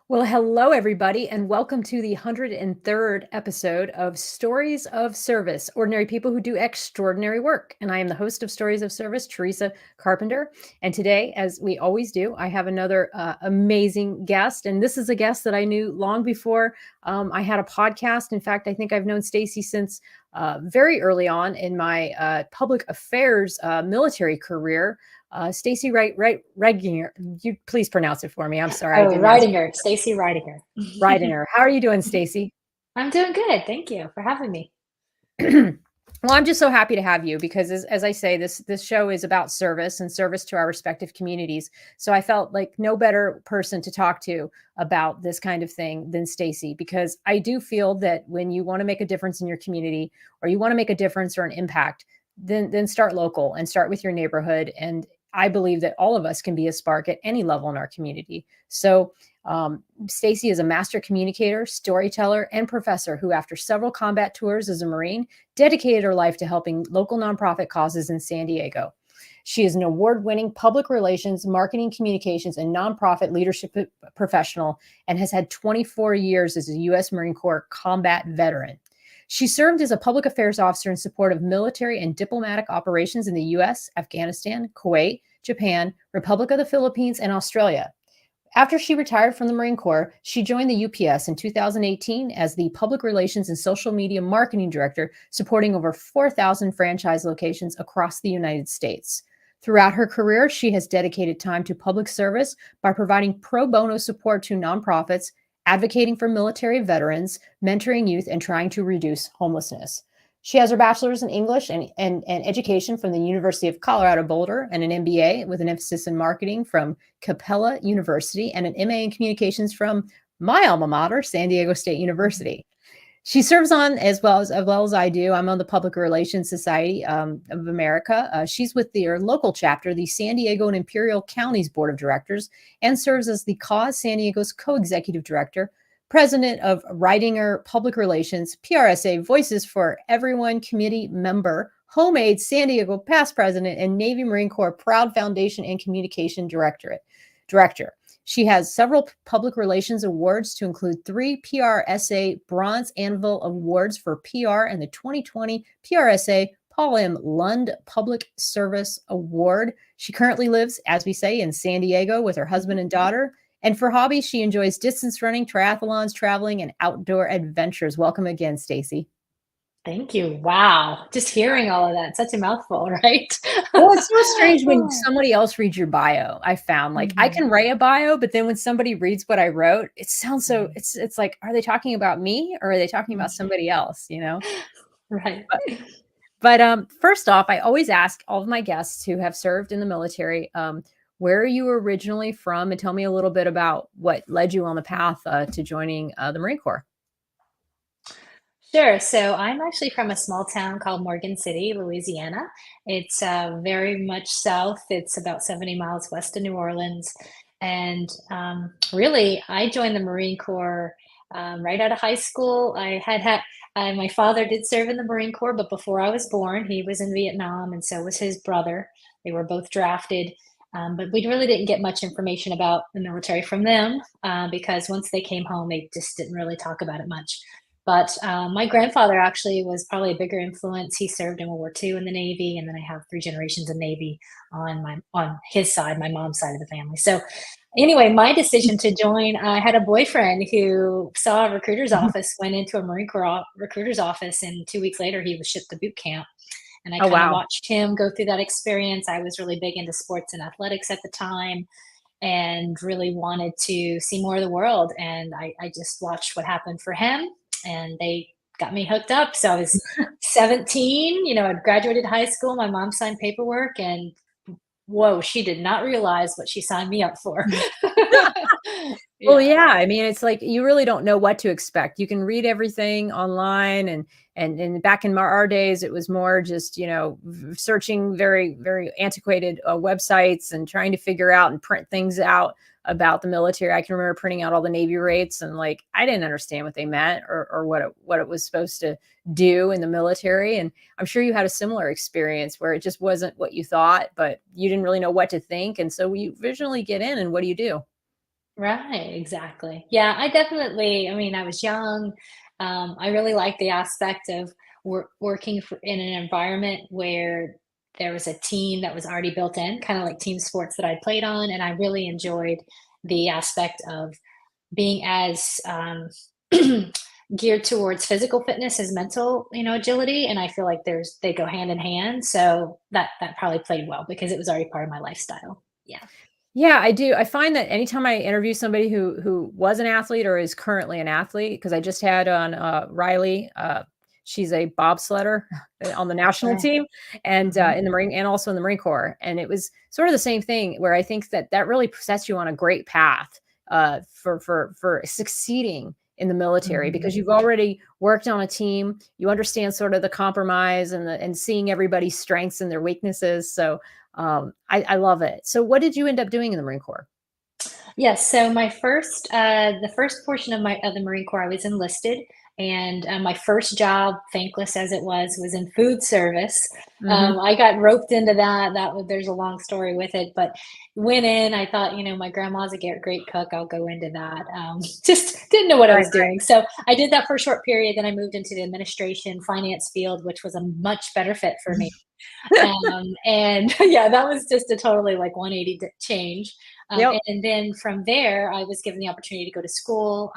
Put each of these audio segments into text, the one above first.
Well, hello, everybody, and welcome to the 103rd episode of Stories of Service, Ordinary People Who Do Extraordinary Work. And I am the host of Stories of Service, Teresa Carpenter. And today, as we always do, I have another amazing guest. And this is a guest that I knew long before I had a podcast. In fact, I think I've known Staci since very early on in my public affairs military career. Staci Reidinger, you please pronounce it for me. I'm sorry, I Oh, didn't ask. Reidinger, Staci Reidinger. Reidinger. How are you doing, Staci? I'm doing good. Thank you for having me. Well, I'm just so happy to have you because, as I say, this show is about service and service to our respective communities. So I felt like no better person to talk to about this kind of thing than Staci, because I do feel that when you want to make a difference in your community, or you want to make a difference or an impact, then start local and start with your neighborhood. And I believe that all of us can be a spark at any level in our community. So Staci is a master communicator, storyteller, and professor who, after several combat tours as a Marine, dedicated her life to helping local nonprofit causes in San Diego. She is an award-winning public relations, marketing communications, and nonprofit leadership professional, and has had 24 years as a U.S. Marine Corps combat veteran. She served as a public affairs officer in support of military and diplomatic operations in the U.S., Afghanistan, Kuwait, Japan, Republic of the Philippines, and Australia. After she retired from the Marine Corps, she joined the UPS in 2018 as the Public Relations and Social Media Marketing Director, supporting over 4,000 franchise locations across the United States. Throughout her career, she has dedicated time to public service by providing pro bono support to nonprofits, advocating for military veterans, mentoring youth, and trying to reduce homelessness. She has her bachelor's in English and education from the University of Colorado Boulder, and an MBA with an emphasis in marketing from Capella University, and an MA in communications from my alma mater, San Diego State University. She serves on, as well as I do. I'm on the Public Relations Society of America. She's with their local chapter, the San Diego and Imperial Counties Board of Directors, and serves as the Cause San Diego's co-executive director, president of Reidinger Public Relations, PRSA Voices for Everyone committee member, Homemade San Diego past president, and Navy Marine Corps Proud Foundation and Communication Director. She has several public relations awards, to include 3 PRSA Bronze Anvil Awards for PR and the 2020 PRSA Paul M. Lund Public Service Award. She currently lives, as we say, in San Diego with her husband and daughter. And for hobbies, she enjoys distance running, triathlons, traveling, and outdoor adventures. Welcome again, Staci. Thank you. Wow. Just hearing all of that, such a mouthful, right? Well, it's so strange when somebody else reads your bio. I found, like, I Mhm. can write a bio, but then when somebody reads what I wrote, it sounds so, it's like, are they talking about me or are they talking about Mhm. somebody else, you know? Right. But but first off, I always ask all of my guests who have served in the military, where are you originally from, and tell me a little bit about what led you on the path to joining the Marine Corps. Sure. So I'm actually from a small town called Morgan City, Louisiana. It's very much south. It's about 70 miles west of New Orleans. And really, I joined the Marine Corps right out of high school. My father did serve in the Marine Corps, but before I was born, he was in Vietnam, and so was his brother. They were both drafted. But we really didn't get much information about the military from them because once they came home, they just didn't really talk about it much. But my grandfather actually was probably a bigger influence. He served in World War II in the Navy, and then I have 3 generations of Navy on his side, my mom's side of the family. So anyway, my decision to join, I had a boyfriend who saw a recruiter's office, went into a Marine Corps recruiter's office, and 2 weeks later he was shipped to boot camp. And I Oh, kind of wow. watched him go through that experience. I was really big into sports and athletics at the time and really wanted to see more of the world. And I just watched what happened for him, and they got me hooked up. So I was 17, I'd graduated high school. My mom signed paperwork, and whoa, she did not realize what she signed me up for. Well, Yeah. yeah, I mean, it's like you really don't know what to expect. You can read everything online, and back in our days, it was more just, searching very, very antiquated websites and trying to figure out and print things out about the military. I can remember printing out all the Navy rates, and, like, I didn't understand what they meant, or what it was supposed to do in the military. And I'm sure you had a similar experience where it just wasn't what you thought, but you didn't really know what to think. And so you visually get in, and what do you do? Right, exactly. Yeah, I definitely, I mean, I was young. I really like the aspect of working in an environment where there was a team that was already built in, kind of like team sports that I played on. And I really enjoyed the aspect of being as geared towards physical fitness as mental, agility. And I feel like they go hand in hand. So that probably played well because it was already part of my lifestyle. Yeah. Yeah, I do. I find that anytime I interview somebody who was an athlete or is currently an athlete, because I just had on Riley, she's a bobsledder on the national Right. team, and Hmm. in the Marine, and also in the Marine Corps, and it was sort of the same thing where I think that that really sets you on a great path for succeeding in the military Hmm. because you've already worked on a team, you understand sort of the compromise and seeing everybody's strengths and their weaknesses. So I love it. So what did you end up doing in the Marine Corps? Yes. So the first portion of the Marine Corps, I was enlisted, and my first job, thankless as it was in food service. Mhm. I got roped into that. There's a long story with it, but went in. I thought, my grandma's a great cook. I'll go into that. Just didn't know what I Right, was doing, so I did that for a short period. Then I moved into the administration, finance field, which was a much better fit for me. And yeah, that was just a totally like 180 change. Yep. And then from there, I was given the opportunity to go to school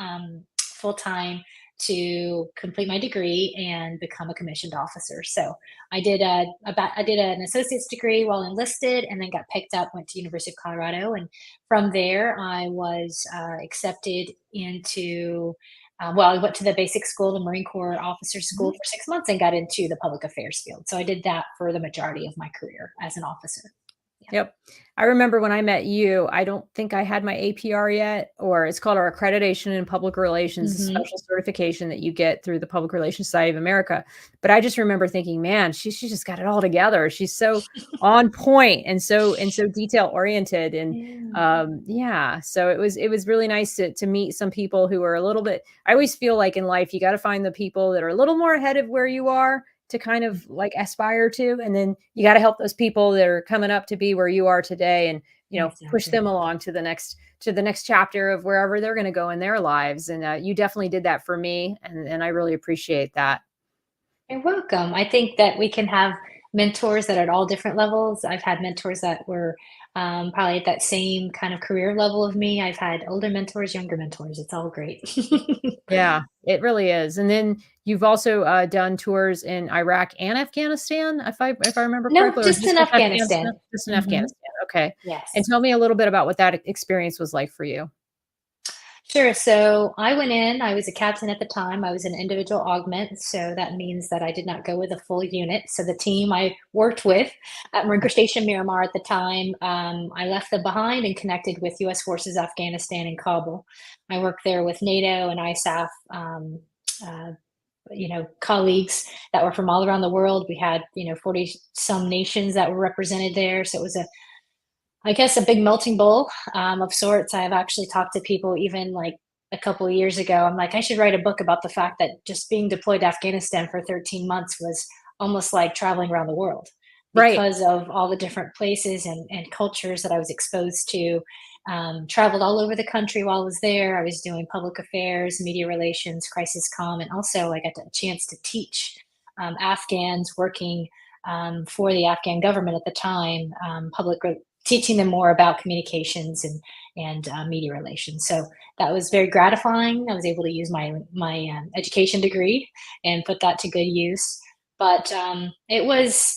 full time to complete my degree and become a commissioned officer. So I did an associate's degree while enlisted, and then got picked up, went to University of Colorado, and from there I was accepted into well, I went to the basic school, the Marine Corps Officer School, Mhm. for 6 months and got into the public affairs field. So I did that for the majority of my career as an officer. Yeah. Yep. I remember when I met you, I don't think I had my APR yet, or it's called our Accreditation in Public Relations, a Hmm. special certification that you get through the Public Relations Society of America. But I just remember thinking, man, she just got it all together. She's so on point and so detail oriented. And Yeah. yeah, so it was really nice to meet some people who are a little bit. I always feel like in life you got to find the people that are a little more ahead of where you are to kind of like aspire to, and then you got to help those people that are coming up to be where you are today, and push them Exactly. along to the next chapter of wherever they're going to go in their lives. And you definitely did that for me, and I really appreciate that. You're welcome. I think that we can have mentors that are at all different levels. I've had mentors that were probably at that same kind of career level of me. I've had older mentors, younger mentors. It's all great. Yeah, it really is. And then you've also done tours in Iraq and Afghanistan, if I remember No, correctly, or just just in with Afghanistan. Afghanistan. Just in Hmm. Afghanistan. Okay. And Yes. tell me a little bit about what that experience was like for you. Sure. So I went in, I was a captain at the time. I was an individual augment. So that means that I did not go with a full unit. So the team I worked with at Marine Station Miramar at the time, I left them behind and connected with US Forces Afghanistan in Kabul. I worked there with NATO and ISAF. Uh, colleagues that were from all around the world. We had, 40 some nations that were represented there. So it was I guess a big melting bowl of sorts. I have actually talked to people even like a couple of years ago. I'm like, I should write a book about the fact that just being deployed to Afghanistan for 13 months was almost like traveling around the world Right. because of all the different places and cultures that I was exposed to. Traveled all over the country while I was there. I was doing public affairs, media relations, crisis comm, and also I got a chance to teach Afghans working for the Afghan government at the time, teaching them more about communications and media relations. So that was very gratifying. I was able to use my education degree and put that to good use. But it was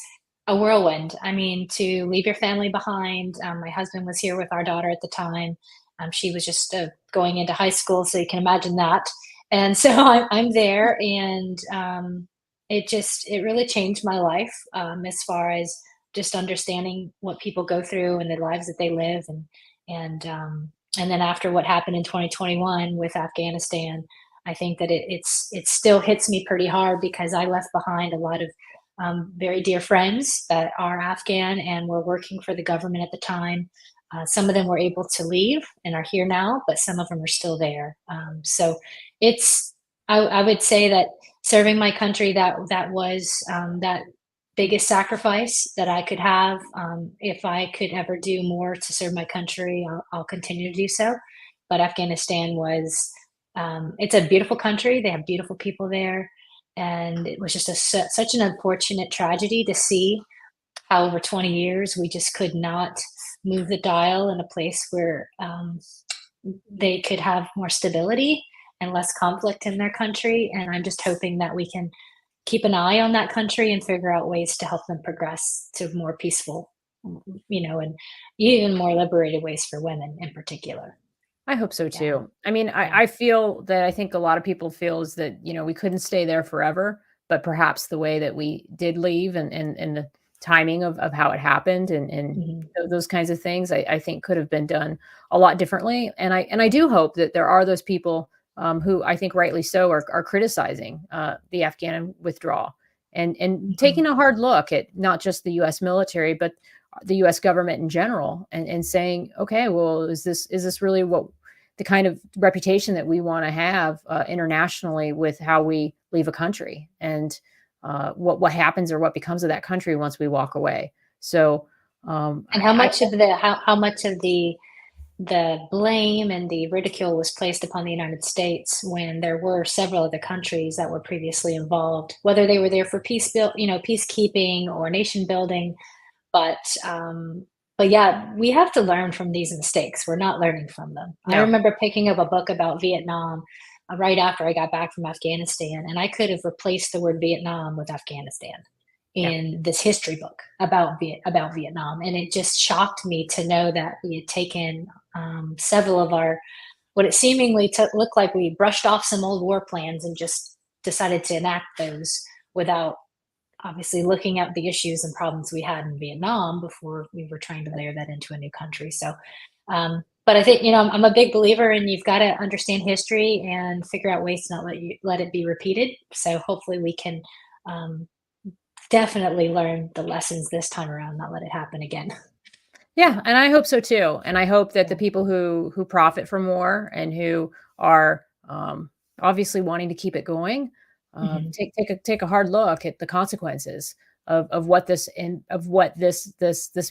a whirlwind. I mean, to leave your family behind. My husband was here with our daughter at the time. She was just going into high school, so you can imagine that. And so I'm there, and it really changed my life as far as just understanding what people go through and the lives that they live, and then after what happened in 2021 with Afghanistan, I think that it still hits me pretty hard because I left behind a lot of very dear friends that are Afghan and were working for the government at the time. Some of them were able to leave and are here now, but some of them are still there. So it's I would say that serving my country, that was that biggest sacrifice that I could have. If I could ever do more to serve my country, I'll continue to do so. but Afghanistan was, it's a beautiful country. They have beautiful people there. And it was just such an unfortunate tragedy to see how over 20 years we just could not move the dial in a place where they could have more stability and less conflict in their country. And I'm just hoping that we can keep an eye on that country and figure out ways to help them progress to more peaceful, and even more liberated ways for women in particular. I hope so Yeah, too. I mean, yeah. I feel that I think a lot of people feel is that, we couldn't stay there forever, but perhaps the way that we did leave and the timing of how it happened and Mhm. those kinds of things, I think could have been done a lot differently. And I do hope that there are those people who I think rightly so are criticizing the Afghan withdrawal and Mhm. taking a hard look at not just the U.S. military, but the U.S. government in general, and saying, okay, well, is this really what the kind of reputation that we want to have internationally with how we leave a country and what happens or what becomes of that country once we walk away. So And how much of the blame and the ridicule was placed upon the United States when there were several other countries that were previously involved, whether they were there for peacekeeping or nation building. But but yeah, we have to learn from these mistakes. We're not learning from them. I no, remember picking up a book about Vietnam right after I got back from Afghanistan, and I could have replaced the word Vietnam with Afghanistan yeah, in this history book about Vietnam, and it just shocked me to know that we had taken several of our what it seemingly looked like we brushed off some old war plans and just decided to enact those without obviously looking at the issues and problems we had in Vietnam before we were trying to layer that into a new country. So, but I think I'm a big believer in you've got to understand history and figure out ways to not let it be repeated. So hopefully we can um, definitely learn the lessons this time around, not let it happen again. yeah, and I hope so too. And I hope that the Yeah. people who profit from war and who are obviously wanting to keep it going Hmm. take a hard look at the consequences of what this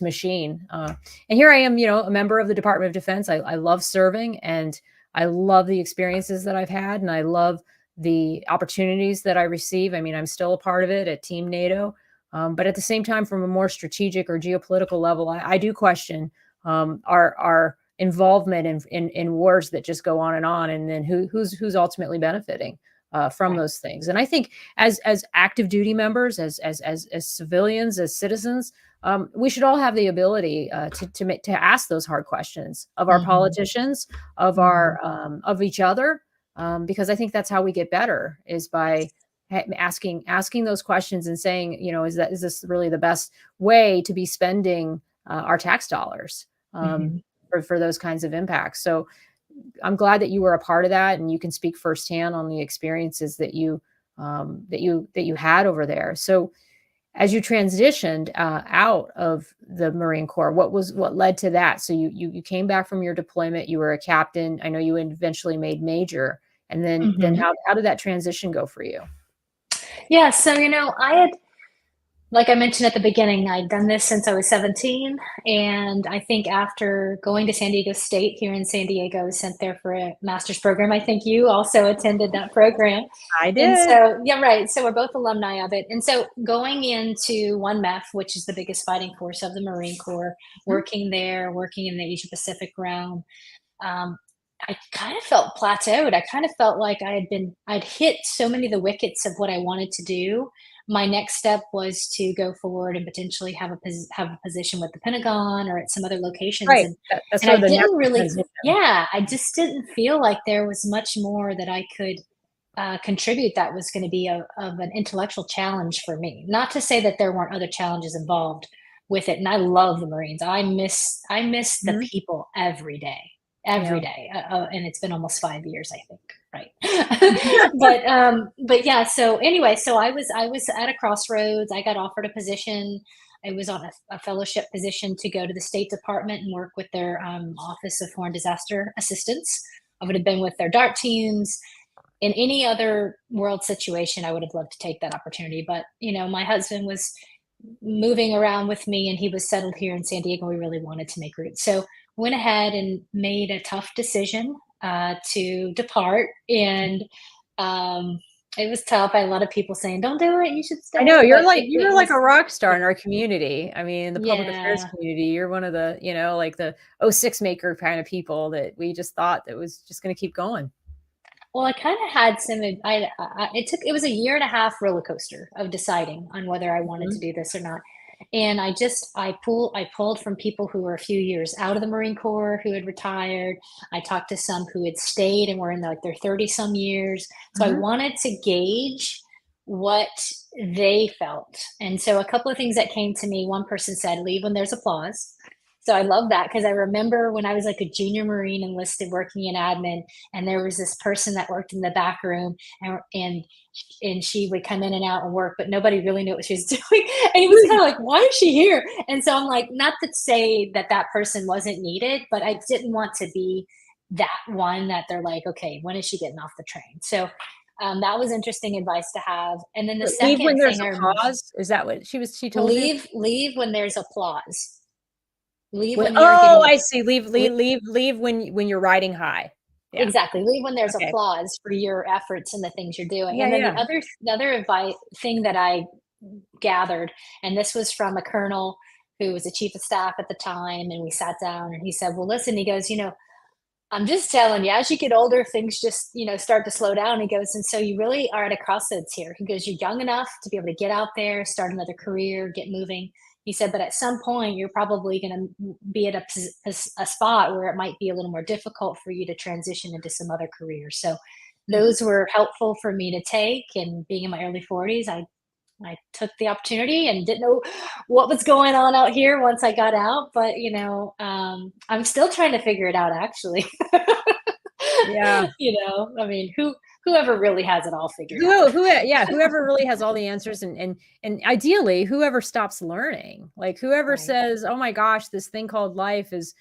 machine. And here I am, a member of the Department of Defense. I love serving, and I love the experiences that I've had, and I love the opportunities that I receive. I mean, I'm still a part of it at Team NATO. But at the same time, from a more strategic or geopolitical level, I do question our involvement in wars that just go on, and then who's ultimately benefiting from Right. those things. And I think as active duty members, as civilians, as citizens, we should all have the ability to ask those hard questions of our Hmm. politicians, of Hmm. our of each other, because I think that's how we get better is by asking those questions and saying, is this really the best way to be spending our tax dollars Hmm. for those kinds of impacts? So I'm glad that you were a part of that, and you can speak firsthand on the experiences that you had over there. So as you transitioned out of the Marine Corps, what led to that? So you came back from your deployment. You were a captain. I know you eventually made major, and then Hmm. how did that transition go for you? Yeah. So, I had, like I mentioned at the beginning, I'd done this since I was 17. And I think after going to San Diego State here in San Diego, I was sent there for a master's program. I think you also attended that program. I And did. so, yeah, right. So we're both alumni of it. And so going into 1MEF, which is the biggest fighting force of the Marine Corps, Mhm. working there, working in the Asia Pacific realm, um, I kind of felt plateaued. I kind of felt like I'd hit so many of the wickets of what I wanted to do. My next step was to go forward and potentially have a position with the Pentagon or at some other locations. Right. And That's and sort I of the didn't natural really, transition. yeah, I just didn't feel like there was much more that I could contribute that was going to be of an intellectual challenge for me. Not to say that there weren't other challenges involved with it. And I love the Marines. I miss the Mhm. people Yeah. every day, and it's been almost 5 years, I think. Right. But yeah. So anyway, so I was at a crossroads. I got offered a position. I was on a fellowship position to go to the State Department and work with their Office of Foreign Disaster Assistance. I would have been with their DART teams in any other world situation. I would have loved to take that opportunity, but my husband was moving around with me and he was settled here in San Diego. We really wanted to make roots. So went ahead and made a tough decision to depart. And it was tough. I had a lot of people saying, "Don't do it. You should I know stay." But you're it like was, a rock star in yeah, our community. I mean, in the public affairs yeah. community, you're one of the, like the O6 maker kind of people that we just thought that was just going to keep going. Well, I kind of had some. It was a year and a half roller coaster of deciding on whether I wanted to Mhm. do this or not. And I pulled from people who were a few years out of the Marine Corps who had retired. I talked to some who had stayed and were in like their 30 some years. So I Mhm. wanted to gauge what they felt. And so a couple of things that came to me, one person said, leave when there's applause. So I love that because I remember when I was like a junior Marine enlisted working in admin, and there was this person that worked in the back room, and she would come in and out and work, but nobody really knew what she was doing. And he was kind of like, why is she here? And so I'm like, not to say that that person wasn't needed, but I didn't want to be that one that they're like, okay, when is she getting off the train? So that was interesting advice to have. And then the Leave when second there's thing I a remember, pause. Is that what she told you? leave when there's applause. Leave When when you're oh, getting I see. le- Leave when you're riding high. Yeah. exactly. Leave when there's Okay. applause for your efforts and the things you're doing. Yeah, And then yeah. the other advice thing that I gathered, and this was from a colonel who was the chief of staff at the time, and we sat down and he said, well, listen, he goes, I'm just telling you, as you get older, things just, start to slow down. He goes, and so you really are at a crossroads here. He goes, you're young enough to be able to get out there, start another career, get moving. He said, but at some point, you're probably going to be at a spot where it might be a little more difficult for you to transition into some other career. So Mhm. those were helpful for me to take. And being in my early 40s, I took the opportunity and didn't know what was going on out here once I got out, but I'm still trying to figure it out actually. Yeah. I mean, whoever really has it all figured out. Yeah, whoever really has all the answers, and ideally whoever stops learning. Like whoever Right. says, "Oh my gosh, this thing called life is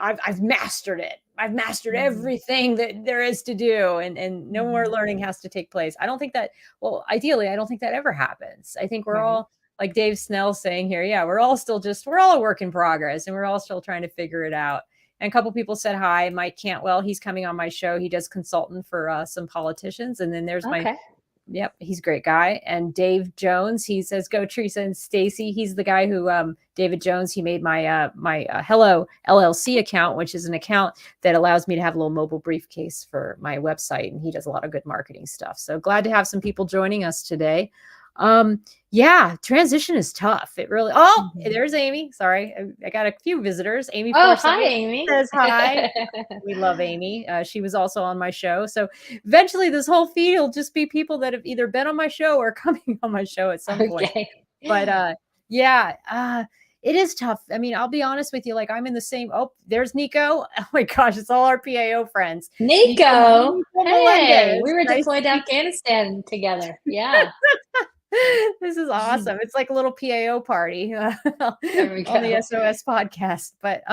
I've mastered it. I've mastered Mhm. everything that there is to do, and no more Mhm. learning has to take place." I don't think that, well, ideally, I don't think that ever happens. I think we're Right. all like Dave Snell saying here, yeah, we're all a work in progress and we're all still trying to figure it out. And a couple people said hi. Mike Cantwell, he's coming on my show. He does consultant for some politicians. And then there's my, Okay. yep, he's a great guy. And Dave Jones, he says, go Teresa and Stacy. He's the guy who, David Jones, he made my Hello LLC account, which is an account that allows me to have a little mobile briefcase for my website. And he does a lot of good marketing stuff. So glad to have some people joining us today. Yeah, transition is tough. It really, oh, Mhm. there's Amy. Sorry. I got a few visitors. Amy Oh, hi, Forsyth Amy. says hi. We love Amy. She was also on my show. So eventually this whole feed will just be people that have either been on my show or coming on my show at some point. Okay. But yeah, it is tough. I mean, I'll be honest with you. Like I'm in the same. Oh, there's Nico. Oh my gosh, it's all our PAO friends. Nico. Nico Hey, Melendez. we were Nice to deployed to meet Afghanistan together. Yeah. you. This is awesome. It's like a little PAO party There we on the go. S.O.S podcast. But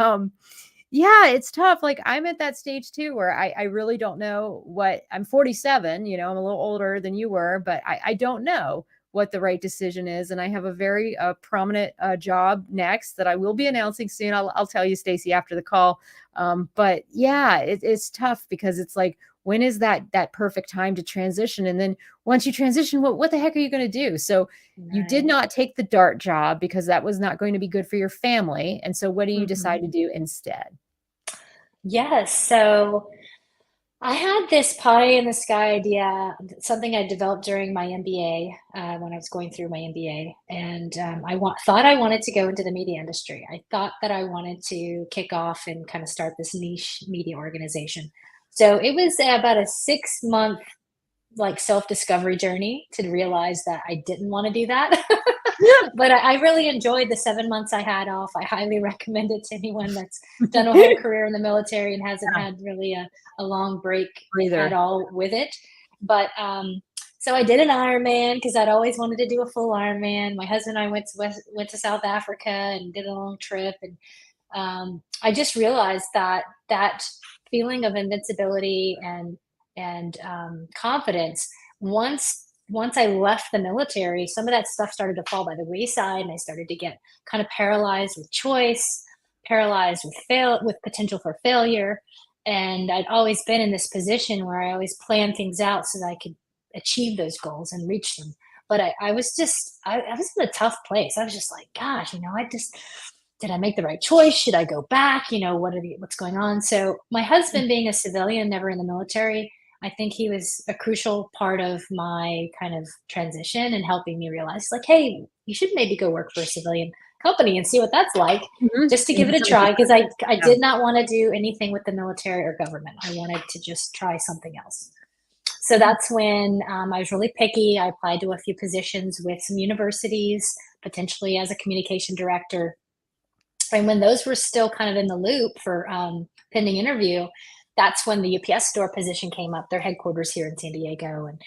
yeah, it's tough. Like I'm at that stage too, where I really don't know what I'm 47, I'm a little older than you were, but I don't know what the right decision is. And I have a very prominent job next that I will be announcing soon. I'll tell you, Stacy, after the call. But yeah, it's tough because it's like, when is that perfect time to transition? And then once you transition, what the heck are you going to do? So you did Right. not take the DART job because that was not going to be good for your family. And so what do you Mhm. decide to do instead? Yes. So I had this pie in the sky idea, something I developed during my MBA when I was going through my MBA, and thought I wanted to go into the media industry. I thought that I wanted to kick off and kind of start this niche media organization. So it was about a 6 month like self-discovery journey to realize that I didn't want to do that. Yeah. But I really enjoyed the 7 months I had off. I highly recommend it to anyone that's done a whole career in the military and hasn't had really a long break at Breather. all with it. But so I did an Ironman because I'd always wanted to do a full Ironman. My husband and I went to South Africa and did a long trip, and I just realized that that feeling of invincibility and confidence once I left the military, some of that stuff started to fall by the wayside, and I started to get kind of paralyzed with choice, paralyzed with potential for failure. And I'd always been in this position where I always planned things out so that I could achieve those goals and reach them. But I was just, I was in a tough place. I was just like, gosh, did I make the right choice? Should I go back? What's going on? So my husband, being a civilian, never in the military, I think he was a crucial part of my kind of transition and helping me realize, like, hey, you should maybe go work for a civilian company and see what that's like, Mhm. just to And give it get a some try, because I yeah. did not want to do anything with the military or government. I wanted to just try something else. So that's when I was really picky. I applied to a few positions with some universities, potentially as a communication director. And when those were still kind of in the loop for pending interview, that's when the UPS store position came up, their headquarters here in San Diego. And,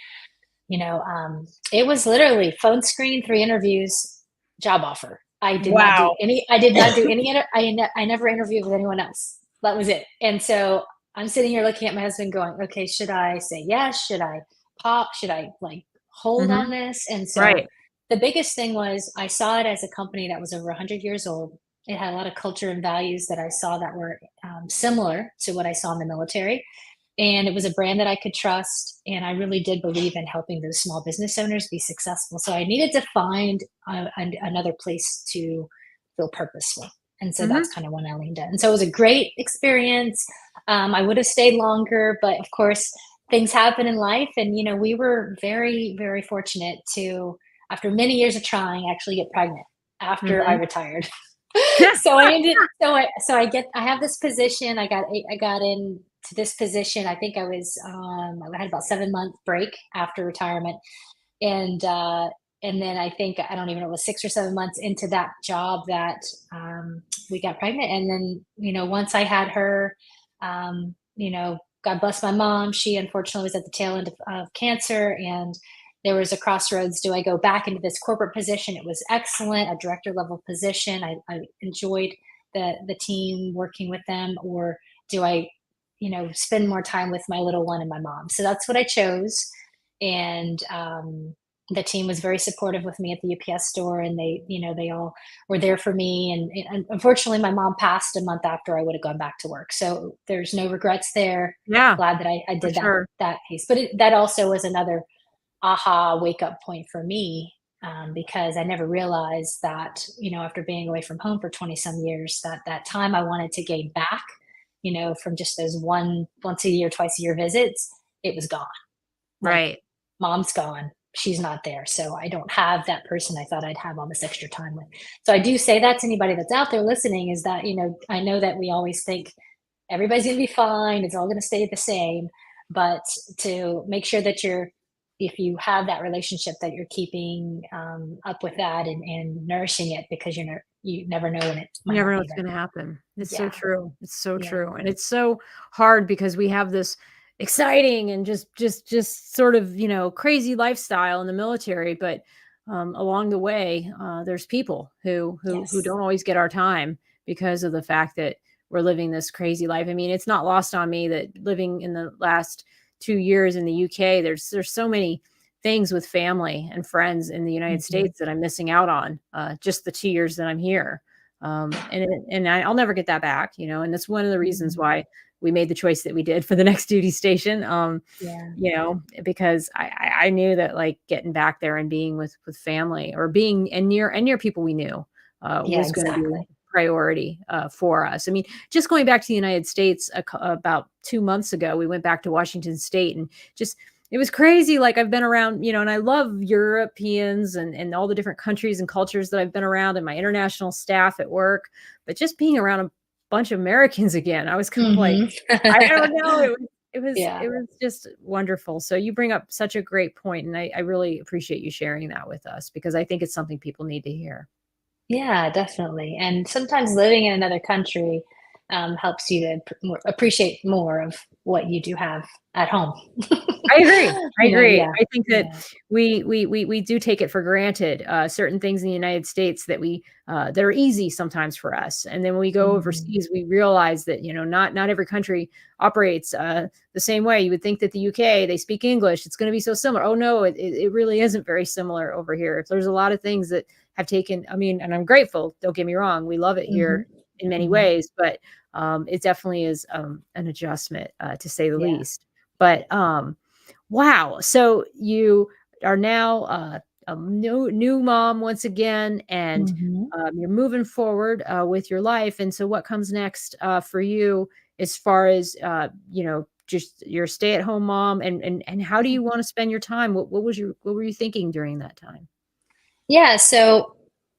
it was literally phone screen, 3 interviews, job offer. Wow. I did not do any, I never interviewed with anyone else. That was it. And so I'm sitting here looking at my husband going, okay, should I say yes? Should I pop? Should I like hold on Mhm. this? And so Right. the biggest thing was I saw it as a company that was over 100 years old. It had a lot of culture and values that I saw that were similar to what I saw in the military. And it was a brand that I could trust. And I really did believe in helping those small business owners be successful. So I needed to find another place to feel purposeful. And so that's Mhm. kind of when I leaned in. And so it was a great experience. I would have stayed longer, but of course, things happen in life. And, we were very, very fortunate to, after many years of trying, actually get pregnant after I Mhm. retired. So I ended, I have this position. I got into this position. I think I had about 7 month break after retirement. And, and then I think, I don't even know, it was 6 or 7 months into that job that, we got pregnant. And then, once I had her, God bless my mom. She unfortunately was at the tail end of cancer, and there was a crossroads. Do I go back into this corporate position? It was excellent, a director level position. I enjoyed the team, working with them, or do I, spend more time with my little one and my mom? So that's what I chose. And the team was very supportive with me at the UPS store, and they all were there for me. And unfortunately, my mom passed a month after I would have gone back to work. So there's no regrets there. Yeah, Glad that I for did sure. that piece. But that also was another aha wake up point for me, because I never realized that, after being away from home for 20 some years, that time I wanted to gain back, from just those once a year, twice a year visits, it was gone. Like, Right. mom's gone. She's not there. So I don't have that person I thought I'd have all this extra time with. So I do say that to anybody that's out there listening, is that, I know that we always think everybody's going to be fine. It's all going to stay the same. But to make sure that if you have that relationship, that you're keeping up with that, and nourishing it, because you never know when it You might never not know be what's there. gonna happen. It's so Yeah. true. It's so Yeah. true, and it's so hard because we have this exciting and just sort of, crazy lifestyle in the military, but, along the way, there's people who Yes. don't always get our time because of the fact that we're living this crazy life. I mean, it's not lost on me that living in the last 2 years in the UK, there's so many things with family and friends in the United Hmm. States that I'm missing out on, just the 2 years that I'm here. I'll never get that back, and that's one of the reasons Hmm. why we made the choice that we did for the next duty station. Yeah. Because I knew that, like, getting back there and being with family, or being and near people we knew, Yeah, was going to be exactly. priority, for us. I mean, just going back to the United States, about 2 months ago, we went back to Washington State, and just it was crazy. Like, I've been around, and I love Europeans and all the different countries and cultures that I've been around, and my international staff at work. But just being around a bunch of Americans again, I was kind of like, Hmm. I don't know. Yeah. It was just wonderful. So you bring up such a great point, and I really appreciate you sharing that with us, because I think it's something people need to hear. Yeah, definitely. And sometimes living in another country helps you to appreciate more of what you do have at home. I agree. I agree. Yeah, I think that yeah. we do take it for granted, certain things in the United States that are easy sometimes for us, and then when we go Hmm. overseas, we realize that, not every country operates, the same way. You would think that the UK, they speak English, it's going to be so similar. Oh no, it really isn't very similar over here. If there's a lot of things that have taken, I mean, and I'm grateful. Don't get me wrong, we love it Hmm. here in many Mhm. ways, but it definitely is an adjustment to say the Yeah. least. But wow, so you are now a new mom once again, and Mhm. you're moving forward with your life. And so, what comes next for you as far as just your stay-at-home mom, and how do you want to spend your time? What were you thinking during that time? Yeah, so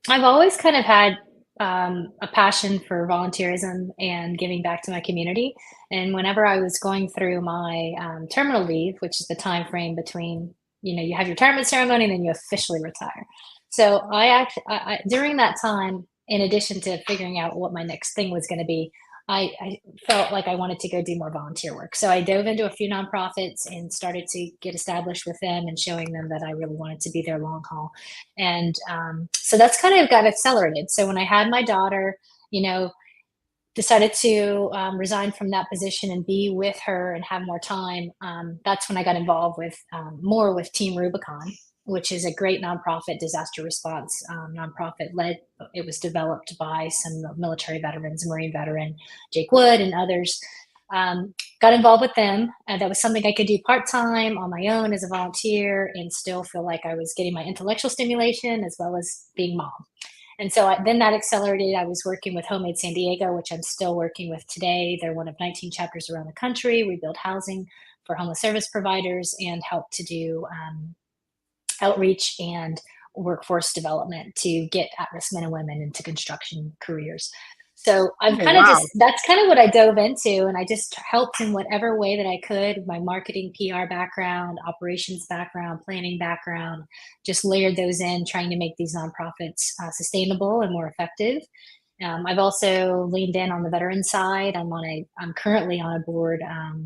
I've always kind of had a passion for volunteerism and giving back to my community. And whenever I was going through my terminal leave, which is the time frame between, you have your retirement ceremony and then you officially retire. So during that time, in addition to figuring out what my next thing was going to be, I felt like I wanted to go do more volunteer work. So I dove into a few nonprofits and started to get established with them and showing them that I really wanted to be there long haul. And so that's kind of got accelerated. So when I had my daughter, you know, decided to resign from that position and be with her and have more time, that's when I got involved with more with Team Rubicon, which is a great nonprofit disaster response nonprofit led. It was developed by some military veterans, Marine veteran Jake Wood and others. Got involved with them, and that was something I could do part time on my own as a volunteer and still feel like I was getting my intellectual stimulation as well as being mom. And so then that accelerated. I was working with Homemade San Diego, which I'm still working with today. They're one of 19 chapters around the country. We build housing for homeless service providers and help to do outreach and workforce development to get at-risk men and women into construction careers. So I've Oh kind of just wow. that's kind of what I dove into, and I just helped in whatever way that I could. My marketing, PR background, operations background, planning background, just layered those in, trying to make these nonprofits sustainable and more effective. I've also leaned in on the veteran side. I'm currently on a board,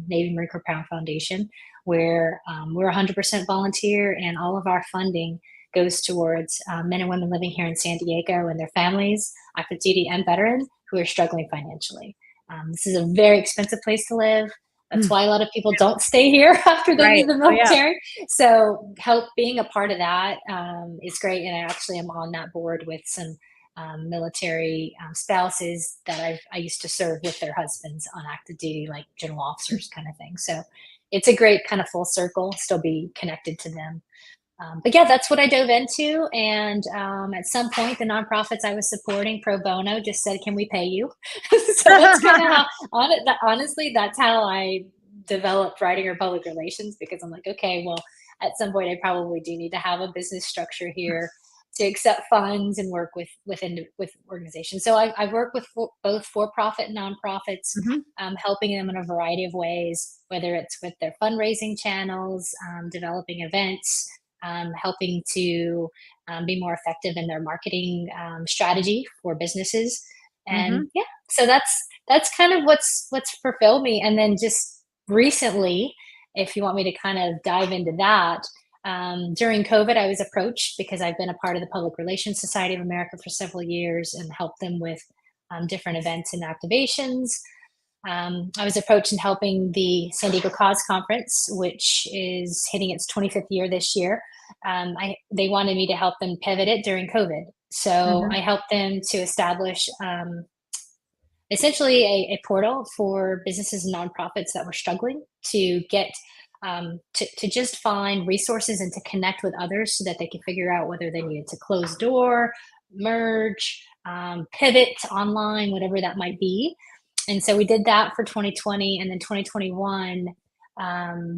Navy Marine Corps Pound Foundation, where we're 100% volunteer, and all of our funding goes towards men and women living here in San Diego and their families, active duty and veteran, who are struggling financially. This is a very expensive place to live. That's Mm, why a lot of people don't stay here after they right. leave the Oh yeah. military. So, help being a part of that is great. And I actually am on that board with some military spouses that I used to serve with their husbands on active duty, like general officers kind of thing. So it's a great kind of full circle, still be connected to them. But yeah, that's what I dove into. And at some point, the nonprofits I was supporting pro bono just said, "Can we pay you?" So that's kind of how, honestly, that's how I developed writing or public relations, because I'm like, okay, well, at some point, I probably do need to have a business structure here to accept funds and work with organizations. So I've worked with both for-profit and nonprofits, Mhm. helping them in a variety of ways, whether it's with their fundraising channels, developing events, helping to be more effective in their marketing strategy for businesses. And Mhm. yeah, so that's kind of what's fulfilled me. And then just recently, if you want me to kind of dive into that, during COVID, I was approached because I've been a part of the Public Relations Society of America for several years and helped them with different events and activations. I was approached in helping the San Diego Cause Conference, which is hitting its 25th year this year. They wanted me to help them pivot it during COVID. So Mhm. I helped them to establish essentially a portal for businesses and nonprofits that were struggling to get to just find resources and to connect with others so that they could figure out whether they needed to close door, merge, pivot to online, whatever that might be. And so we did that for 2020, and then 2021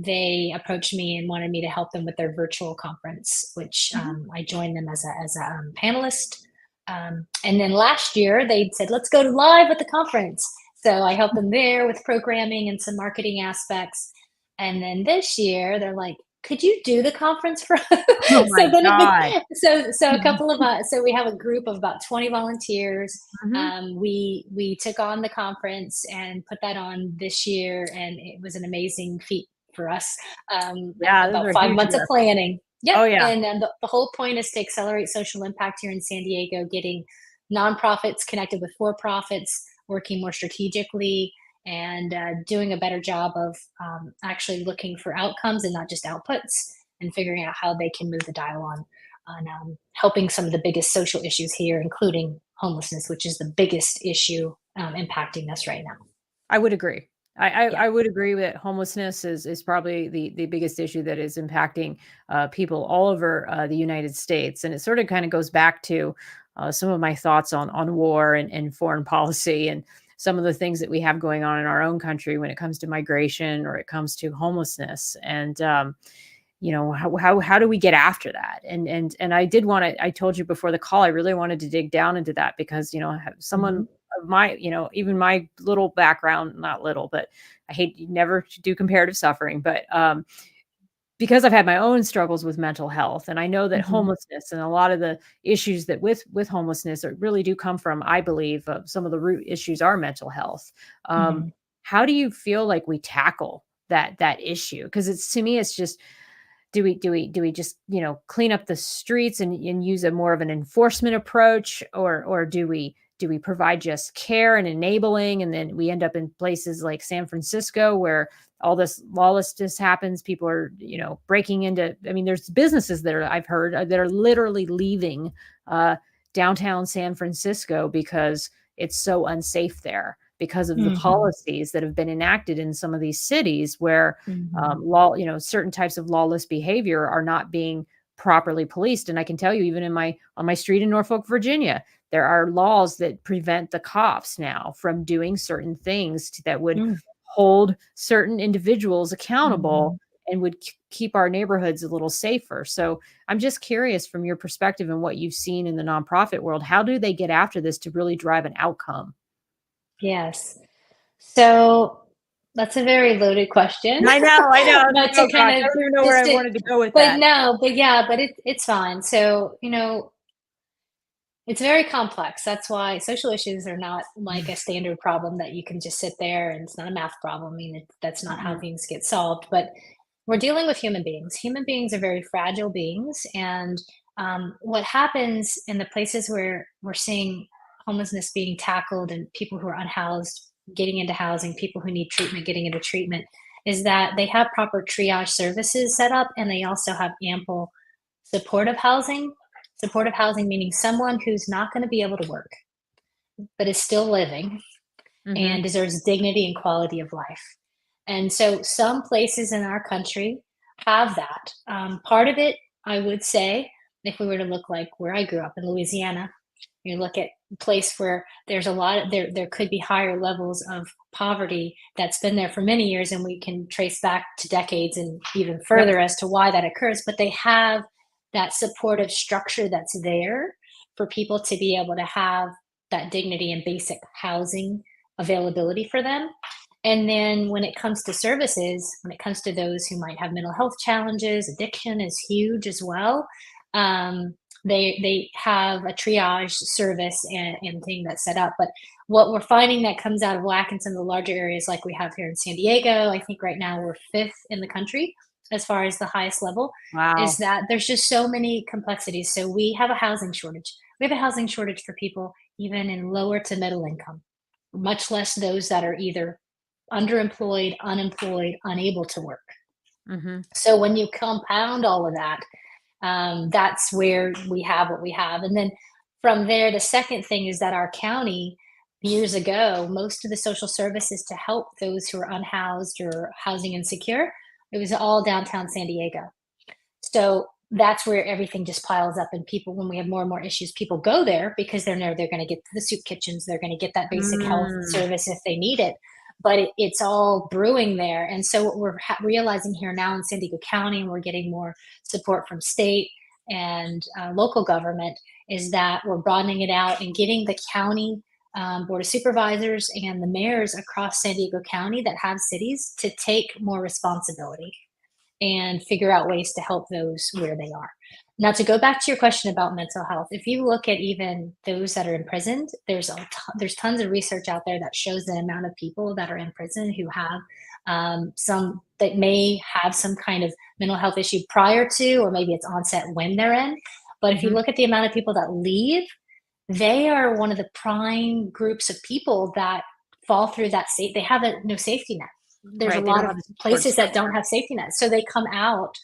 they approached me and wanted me to help them with their virtual conference, which Mhm. I joined them as a panelist. And then last year they said, let's go to live at the conference. So I helped them there with programming and some marketing aspects. And then this year they're like, could you do the conference for us? Oh my So then god. so a couple of us, so we have a group of about 20 volunteers. Mhm. We took on the conference and put that on this year, and it was an amazing feat for us. Yeah, those About are a five huge months of lift. planning. Yep. Oh yeah. And the whole point is to accelerate social impact here in San Diego, getting nonprofits connected with for profits, working more strategically, and doing a better job of actually looking for outcomes and not just outputs, and figuring out how they can move the dial on helping some of the biggest social issues here, including homelessness, which is the biggest issue impacting us right now. I would agree. Yeah. I would agree that homelessness is probably the biggest issue that is impacting people all over the United States, and it sort of kind of goes back to some of my thoughts on war and foreign policy and some of the things that we have going on in our own country when it comes to migration or it comes to homelessness. And how do we get after that? And I did want to, I told you before the call, I really wanted to dig down into that because, someone Mhm. of my, even my little background, not little, but I hate never to do comparative suffering, but because I've had my own struggles with mental health, and I know that Mhm. homelessness and a lot of the issues that with homelessness really do come from, I believe, some of the root issues are mental health. Mhm. How do you feel like we tackle that issue? Because it's, to me, it's just, do we just, clean up the streets and use a more of an enforcement approach, or do we provide just care and enabling, and then we end up in places like San Francisco where all this lawlessness happens? People are, breaking into, I mean, there's businesses that are, I've heard, that are literally leaving uh downtown San Francisco because it's so unsafe there because of the Mhm. policies that have been enacted in some of these cities where Mhm. certain types of lawless behavior are not being properly policed. And I can tell you, even on my street in Norfolk, Virginia, there are laws that prevent the cops now from doing certain things that would Mm. hold certain individuals accountable Mhm. and would keep our neighborhoods a little safer. So I'm just curious, from your perspective and what you've seen in the nonprofit world, how do they get after this to really drive an outcome? Yes. So that's a very loaded question. I know, I know. It's But like, to oh kind gosh, I of don't even know where just I to wanted to go with but that. no, but yeah, but it's fine. So, it's very complex. That's why social issues are not like a standard problem that you can just sit there and it's not a math problem. I mean, that's not how Mhm. things get solved. But we're dealing with human beings. Human beings are very fragile beings. And what happens in the places where we're seeing homelessness being tackled and people who are unhoused getting into housing, people who need treatment getting into treatment, is that they have proper triage services set up and they also have ample supportive housing. Supportive housing meaning someone who's not going to be able to work, but is still living and Mhm. deserves dignity and quality of life. And so some places in our country have that. Part of it, I would say, if we were to look like where I grew up in Louisiana, you look at a place where there's a lot of, there could be higher levels of poverty that's been there for many years, and we can trace back to decades and even Yep. further as to why that occurs. But they have that supportive structure that's there for people to be able to have that dignity and basic housing availability for them. And then when it comes to services, when it comes to those who might have mental health challenges, addiction is huge as well. Um, they have a triage service and thing that's set up. But what we're finding that comes out of whack in some of the larger areas like we have here in San Diego, I think right now we're fifth in the country as far as the highest level, is Wow. that there's just so many complexities. So we have a housing shortage. We have a housing shortage for people even in lower to middle income, much less those that are either underemployed, unemployed, unable to work. Mhm. So when you compound all of that, that's where we have what we have. And then from there, the second thing is that our county, years ago, most of the social services to help those who are unhoused or housing insecure, it was all downtown San Diego. So that's where everything just piles up, and people, when we have more and more issues, people go there because they're going to get the soup kitchens, they're going to get that basic health Mm. service if they need it. But it's all brewing there, and so what we're realizing here now in San Diego County, and we're getting more support from state and local government, is that we're broadening it out and getting the county board of supervisors and the mayors across San Diego County that have cities to take more responsibility and figure out ways to help those where they are. Now, to go back to your question about mental health, if you look at even those that are imprisoned, there's tons of research out there that shows the amount of people that are in prison who have some that may have some kind of mental health issue prior to, or maybe it's onset when they're in. But if you Mhm. look at the amount of people that leave, they are one of the prime groups of people that fall through that state. They have no safety net. There's a Right, they lot don't of have a support places that don't structure. have safety nets. So they come out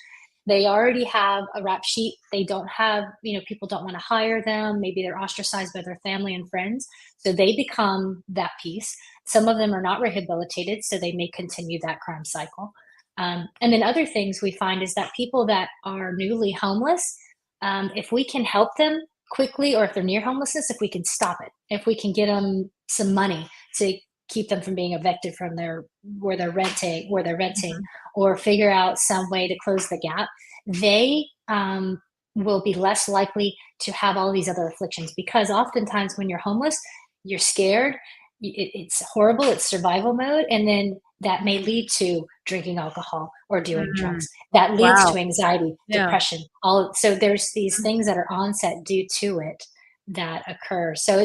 They already have a rap sheet. They don't have, people don't want to hire them. Maybe they're ostracized by their family and friends. So they become that piece. Some of them are not rehabilitated, so they may continue that crime cycle. And then other things we find is that people that are newly homeless, if we can help them quickly, or if they're near homelessness, if we can stop it, if we can get them some money to keep them from being evicted from where they're renting, Mhm. or figure out some way to close the gap, they will be less likely to have all these other afflictions. Because oftentimes when you're homeless, you're scared, it's horrible, it's survival mode, and then that may lead to drinking alcohol or doing Mm. drugs. That leads Wow. to anxiety, Yeah. depression. So there's these things that are onset due to it that occur. So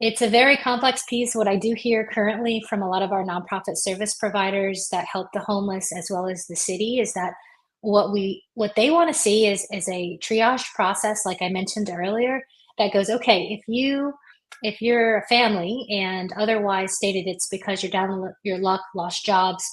it's a very complex piece. What I do hear currently from a lot of our nonprofit service providers that help the homeless as well as the city is that what they want to see is a triage process, like I mentioned earlier, that goes, okay, if you're a family and otherwise stated it's because you're down on your luck, lost jobs,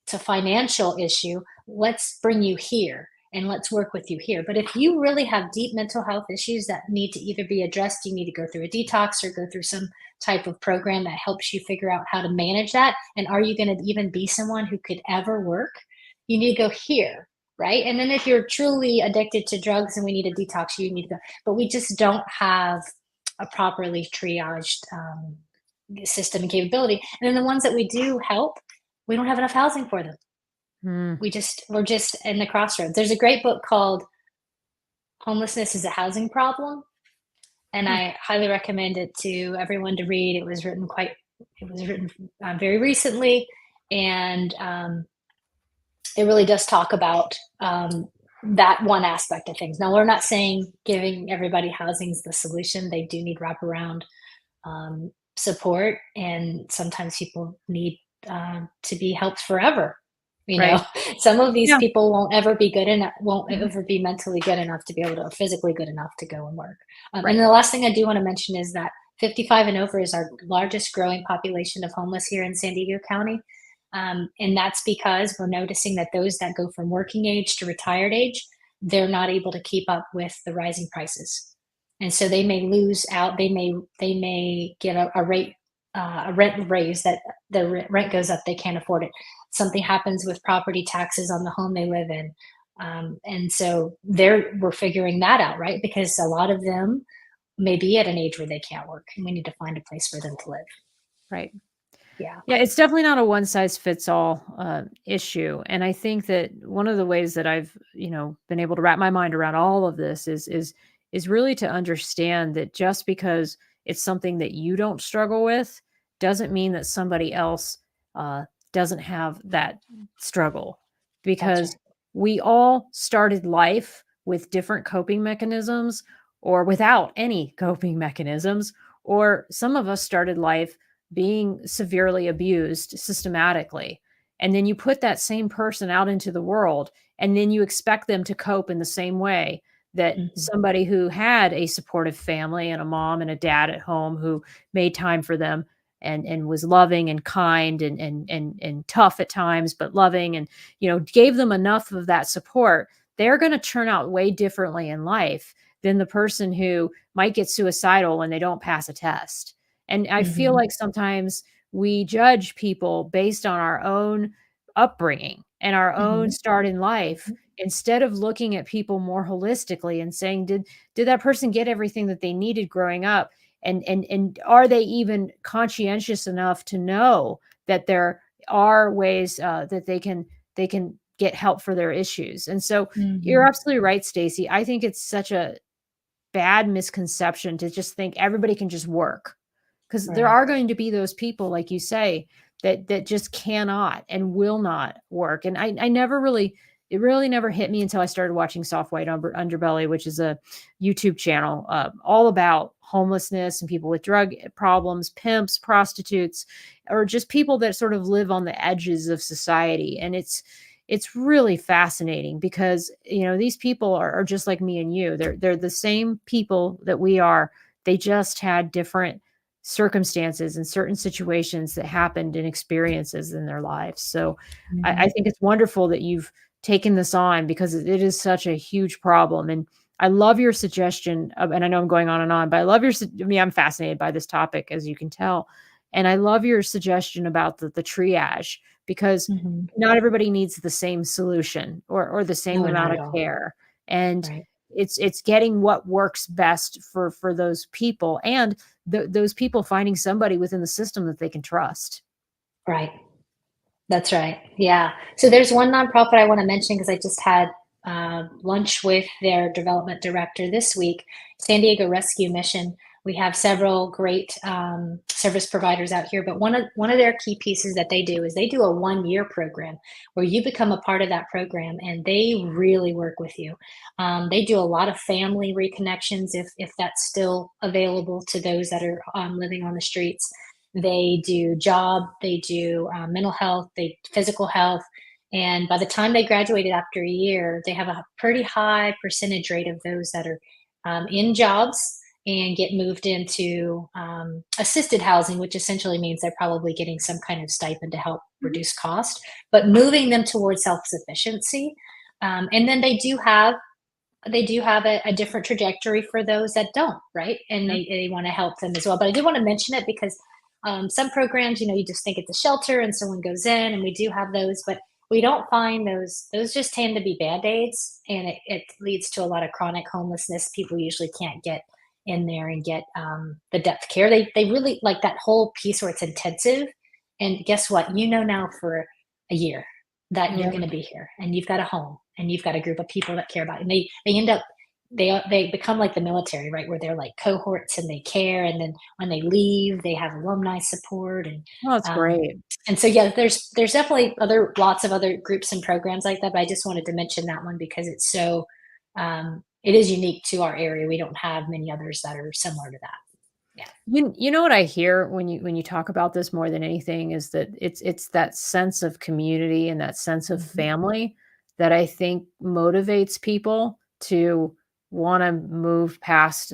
it's a financial issue, let's bring you here and let's work with you here. But if you really have deep mental health issues that need to either be addressed, you need to go through a detox or go through some type of program that helps you figure out how to manage that. And are you going to even be someone who could ever work? You need to go here, right? And then if you're truly addicted to drugs and we need a detox, you need to go. But we just don't have a properly triaged system and capability. And then the ones that we do help, we don't have enough housing for them. Mm. We're just in the crossroads. There's a great book called Homelessness is a Housing Problem, and Huh. I highly recommend it to everyone to read. It was written very recently, and it really does talk about that one aspect of things. Now, we're not saying giving everybody housing is the solution. They do need wraparound support, and sometimes people need to be helped forever. You know, Right. some of these Yeah. people won't Mhm. ever be mentally good enough to be able to, or physically good enough to go and work. And Right. the last thing I do want to mention is that 55 and over is our largest growing population of homeless here in San Diego County. And that's because we're noticing that those that go from working age to retired age, they're not able to keep up with the rising prices. And so they may lose out. They may get a rent raise that the rent goes up. They can't afford it. Something happens with property taxes on the home they live in, and so we're figuring that out, right? Because a lot of them may be at an age where they can't work, and we need to find a place for them to live. Right. Yeah. Yeah, it's definitely not a one size fits all issue, and I think that one of the ways that I've been able to wrap my mind around all of this is really to understand that just because it's something that you don't struggle with doesn't mean that somebody else uh, doesn't have that struggle, That's because right. we all started life with different coping mechanisms or without any coping mechanisms, or some of us started life being severely abused systematically. And then you put that same person out into the world, and then you expect them to cope in the same way that Mhm. somebody who had a supportive family and a mom and a dad at home who made time for them and was loving and kind and tough at times, but loving, and gave them enough of that support, they're going to turn out way differently in life than the person who might get suicidal when they don't pass a test. And I feel Mhm. like sometimes we judge people based on our own upbringing and our own Mhm. start in life, instead of looking at people more holistically and saying, did that person get everything that they needed growing up? And are they even conscientious enough to know that there are ways that they can get help for their issues? And so you're Mhm. absolutely right, Stacy. I think it's such a bad misconception to just think everybody can just work, because there Right. are going to be those people, like you say, that just cannot and will not work. And I never really, it really never hit me until I started watching Soft White Underbelly, which is a YouTube channel all about homelessness and people with drug problems, pimps, prostitutes, or just people that sort of live on the edges of society. And it's really fascinating because these people are just like me and you. They're the same people that we are. They just had different circumstances and certain situations that happened and experiences in their lives. So I Mhm. think it's wonderful that you've taken this on because it is such a huge problem. And I love your suggestion of, and I know I'm going on and on, but I love I mean, I'm fascinated by this topic, as you can tell. And I love your suggestion about the triage, because Mhm. not everybody needs the same solution or the same No, not amount at of all. care. And Right. it's getting what works best for those people, and those people finding somebody within the system that they can trust. Right. That's right. Yeah. So there's one nonprofit I want to mention because I just had lunch with their development director this week, San Diego Rescue Mission. We have several great service providers out here, but one of their key pieces that they do is they do a 1 year program where you become a part of that program, and they really work with you. They do a lot of family reconnections if that's still available to those that are living on the streets. They do job, they do mental health, they physical health, and by the time they graduated after a year, they have a pretty high percentage rate of those that are in jobs and get moved into assisted housing, which essentially means they're probably getting some kind of stipend to help Mhm. reduce cost, but moving them towards self-sufficiency. And then they do have a different trajectory for those that don't, right? And Yeah. they want to help them as well. But I do want to mention it because some programs, you just think it's a shelter and someone goes in, and we do have those, but we don't find those. Those just tend to be band-aids, and it leads to a lot of chronic homelessness. People usually can't get in there and get the depth care. They really like that whole piece where it's intensive. And guess what? You know now for a year that you're Yeah. going to be here, and you've got a home, and you've got a group of people that care about you. And they end up they become like the military, right? Where they're like cohorts and they care, and then when they leave, they have alumni support, Oh, that's um, great. and so yeah, there's definitely lots of other groups and programs like that. But I just wanted to mention that one because it's so it is unique to our area. We don't have many others that are similar to that. Yeah. You know what I hear when you talk about this more than anything is that it's that sense of community and that sense of Mhm. family that I think motivates people to wanna move past,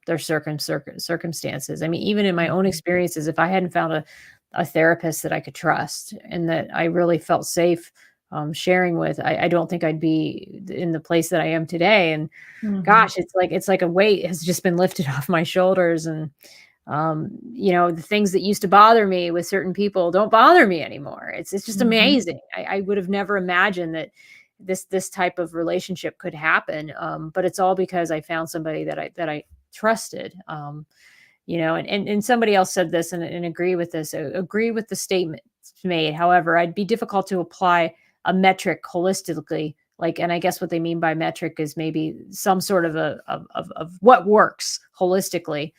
their circumstances. I mean, even in my own Mhm. experiences, if I hadn't found a therapist that I could trust and that I really felt safe, sharing with, I don't think I'd be in the place that I am today. And Mhm. gosh, it's like a weight has just been lifted off my shoulders. And the things that used to bother me with certain people don't bother me anymore. It's just Mhm. amazing. I would have never imagined that this type of relationship could happen. But it's all because I found somebody that I trusted. And somebody else said this and agree with this. Agree with the statement made. However, I'd be difficult to apply a metric holistically. Like, and I guess what they mean by metric is maybe some sort of of what works holistically,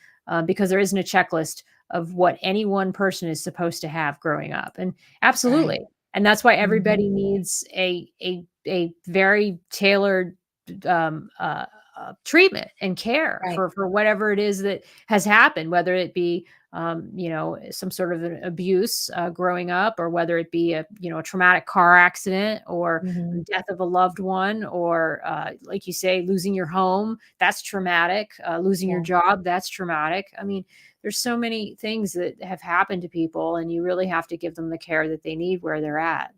because there isn't a checklist of what any one person is supposed to have growing up. And Right. absolutely, and that's why Mhm. everybody needs a very tailored um, uh, treatment and care Right. for whatever it is that has happened, whether it be some sort of an abuse growing up, or whether it be a traumatic car accident, or Mhm. death of a loved one, or like you say, losing your home. That's traumatic. Losing your Yeah. job. That's traumatic. I mean, there's so many things that have happened to people, and you really have to give them the care that they need where they're at.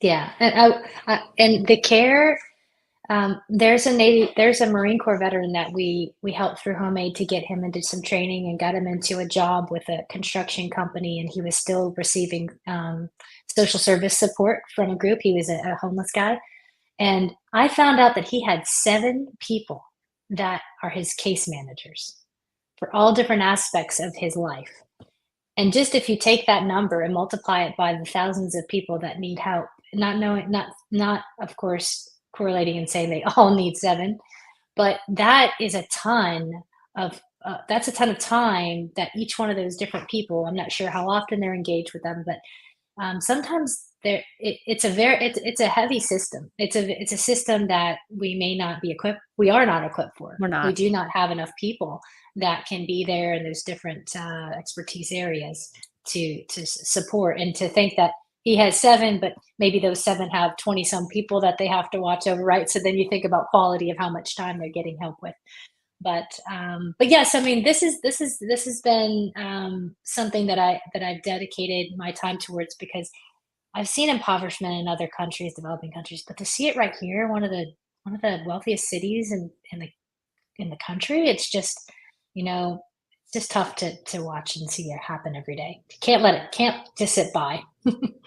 Yeah. And the care. There's a Marine Corps veteran that we helped through homemade to get him into some training and got him into a job with a construction company, and he was still receiving social service support from a group. He was a homeless guy, and I found out that he had 7 people that are his case managers for all different aspects of his life. And just if you take that number and multiply it by the thousands of people that need help, not knowing, not of course correlating and saying they all need 7, but that's a ton of time that each one of those different people. I'm not sure how often they're engaged with them, but sometimes it's a heavy system. It's a system that we may not be equipped. We are not equipped for. We're We not. do not have enough people that can be there in those different expertise areas to support, and to think that he has 7, but maybe those 7 have 20 some people that they have to watch over, right? So then you think about quality of how much time they're getting help with. But yes, I mean, this has been something that I've dedicated my time towards, because I've seen impoverishment in other countries, developing countries, but to see it right here, one of the wealthiest cities in the country, it's just, you know, it's just tough to watch and see it happen every day. Can't just sit by.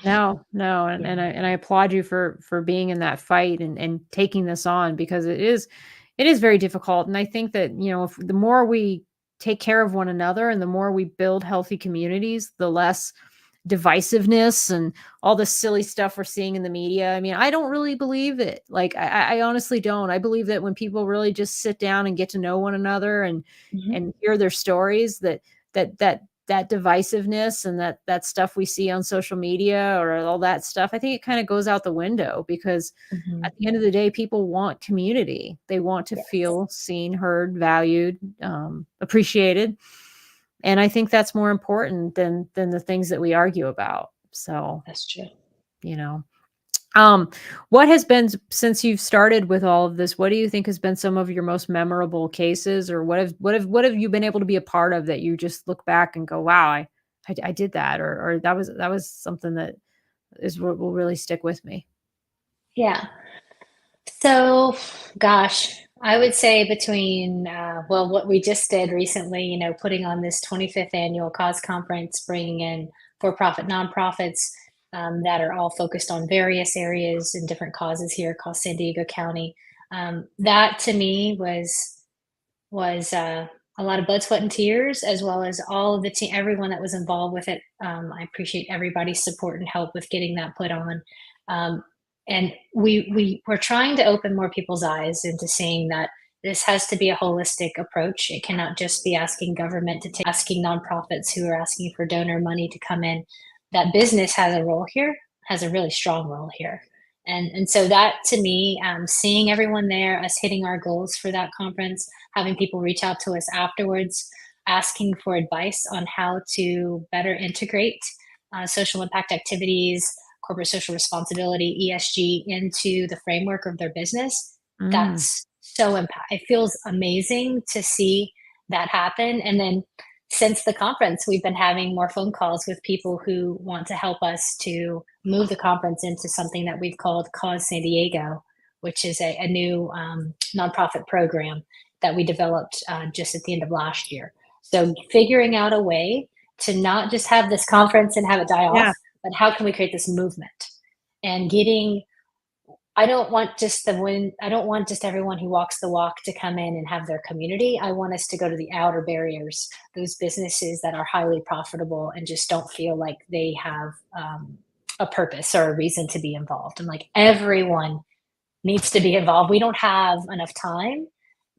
No, no, and Yeah. I applaud you for being in that fight and taking this on because it is very difficult, and I think that, if the more we take care of one another and the more we build healthy communities, the less divisiveness and all the silly stuff we're seeing in the media. I mean, I don't really believe it. Like, I honestly don't. I believe that when people really just sit down and get to know one another Mhm. and hear their stories, that divisiveness and that stuff we see on social media or all that stuff, I think it kind of goes out the window because Mhm. at the end of the day, people want community. They want to Yes, feel seen, heard, valued, appreciated. And I think that's more important than the things that we argue about. So, that's true. you know, um, what has been since you've started with all of this, what do you think has been some of your most memorable cases, or what have you been able to be a part of that you just look back and go, "Wow, I did that," or that was something that is will really stick with me? Yeah. So, gosh, I would say between, well, what we just did recently, putting on this 25th annual cause conference, bringing in for-profit nonprofits that are all focused on various areas and different causes here across San Diego County. That to me was a lot of blood, sweat, and tears, as well as all of the team, everyone that was involved with it. I appreciate everybody's support and help with getting that put on. Um, and we were trying to open more people's eyes into seeing that this has to be a holistic approach. It cannot just be asking government to take, asking nonprofits who are asking for donor money to come in. That business has a role here, has a really strong role here. And so that to me, seeing everyone there, us hitting our goals for that conference, having people reach out to us afterwards, asking for advice on how to better integrate social impact activities, corporate social responsibility, ESG into the framework of their business. Mm, That's so impact. It feels amazing to see that happen. And then since the conference, we've been having more phone calls with people who want to help us to move the conference into something that we've called Cause San Diego, which is a new nonprofit program that we developed just at the end of last year. So figuring out a way to not just have this conference and have it die off, yeah, but how can we create this movement and getting I don't want just the win. I don't want just everyone who walks the walk to come in and have their community. I want us to go to the outer barriers, those businesses that are highly profitable and just don't feel like they have a purpose or a reason to be involved. And like everyone needs to be involved. We don't have enough time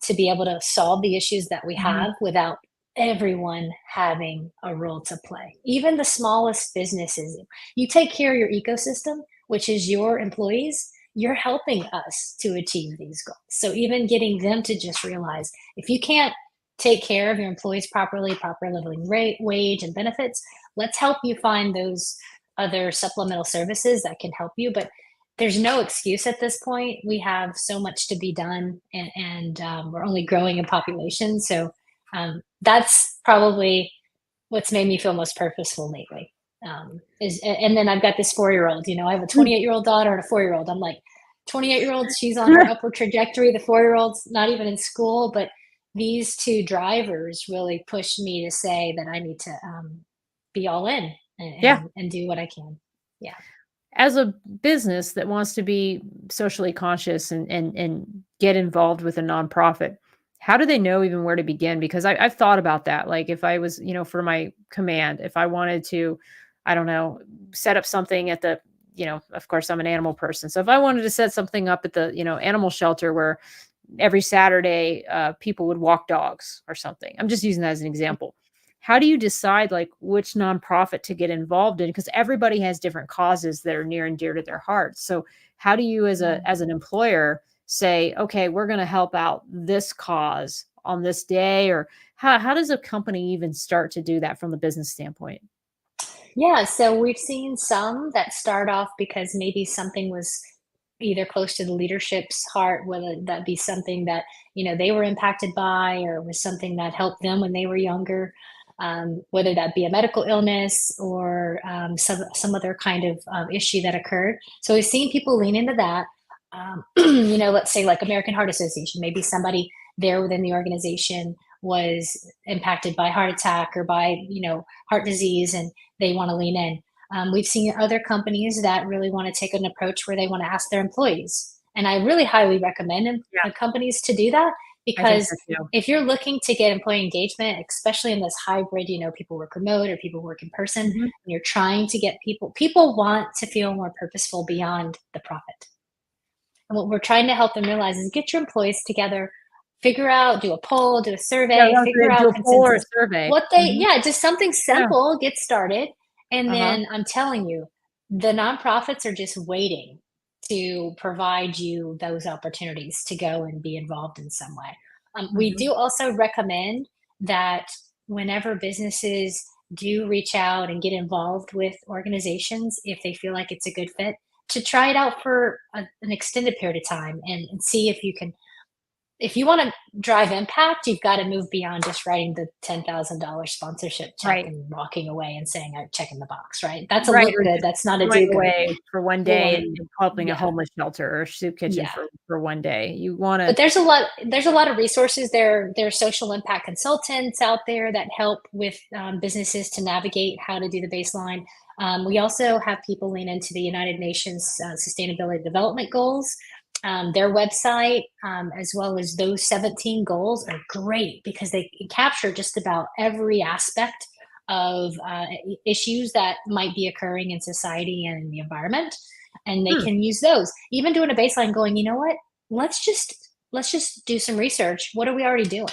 to be able to solve the issues that we mhm, have without everyone having a role to play. Even the smallest businesses, you take care of your ecosystem, which is your employees, you're helping us to achieve these goals. So even getting them to just realize if you can't take care of your employees properly, proper living rate, wage, and benefits, let's help you find those other supplemental services that can help you. But there's no excuse at this point. We have so much to be done, and we're only growing in population. So that's probably what's made me feel most purposeful lately. And then I've got this 4 year old. I have a mm. 28-year-old daughter and a 4 year old. I'm like, 28 year old, she's on her upward trajectory. The 4 year old's not even in school, but these two drivers really pushed me to say that I need to be all in and, Yeah. and do what I can. Yeah. As a business that wants to be socially conscious and get involved with a nonprofit, how do they know even where to begin? Because I've thought about that. Like if I was, for my command, if I wanted to, I don't know, set up something at the, of course I'm an animal person. So if I wanted to set something up at the, animal shelter where every Saturday people would walk dogs or something. I'm just using that as an example. How do you decide like which nonprofit to get involved in? Because everybody has different causes that are near and dear to their hearts. So how do you as an employer say, okay, we're going to help out this cause on this day? Or how does a company even start to do that from the business standpoint? Yeah, so we've seen some that start off because maybe something was either close to the leadership's heart, whether that be something that, they were impacted by or was something that helped them when they were younger. whether that be a medical illness or some other kind of issue that occurred. So we've seen people lean into that. Let's say like American Heart Association, maybe somebody there within the organization was impacted by heart attack or by, heart disease, and they want to lean in. We've seen other companies that really want to take an approach where they want to ask their employees. And I really highly recommend Yeah, companies to do that, I think because so too. if you're looking to get employee engagement, especially in this hybrid, people work remote or people work in person, and Mhm. you're trying to get people want to feel more purposeful beyond the profit. And what we're trying to help them realize is get your employees together, figure out, do a poll, do a Yeah, I survey, was figure gonna do out a poll or a consensus. survey. What they, Mhm. yeah, just something Yeah. simple, get started. And Uh-huh. then I'm telling you, the nonprofits are just waiting to provide you those opportunities to go and be involved in some way. We Mhm. do also recommend that whenever businesses do reach out and get involved with organizations, if they feel like it's a good fit, to try it out for an extended period of time, and see if you can. If you want to drive impact, you've got to move beyond just writing the $10,000 sponsorship check Right. and walking away and saying I check in the box, right? That's a Right, look or good, just that's not a going do good. away for one You day want to, and helping a yeah, homeless shelter or soup kitchen yeah. for one day. You wanna. But there's a lot of resources there. There's social impact consultants out there that help with businesses to navigate how to do the baseline. We also have people lean into the United Nations Sustainability Development Goals. Their website, as well as those 17 goals, are great because they capture just about every aspect of issues that might be occurring in society and in the environment. And they Hmm, can use those, even doing a baseline, going, you know what? Let's just do some research. What are we already doing?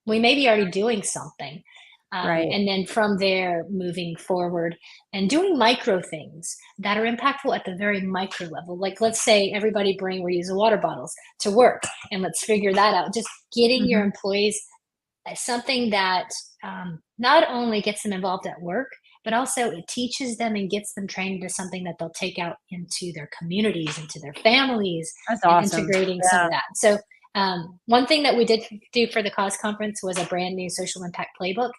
We may be already doing something. right. And then from there, moving forward and doing micro things that are impactful at the very micro level. Like, let's say everybody bring reusable water bottles to work, and let's figure that out. Just getting your Mhm. employees something that not only gets them involved at work, but also it teaches them and gets them trained into something that they'll take out into their communities, into their families, That's and awesome. integrating some Yeah. of that. So, one thing that we did do for the cause conference was a brand new social impact playbook,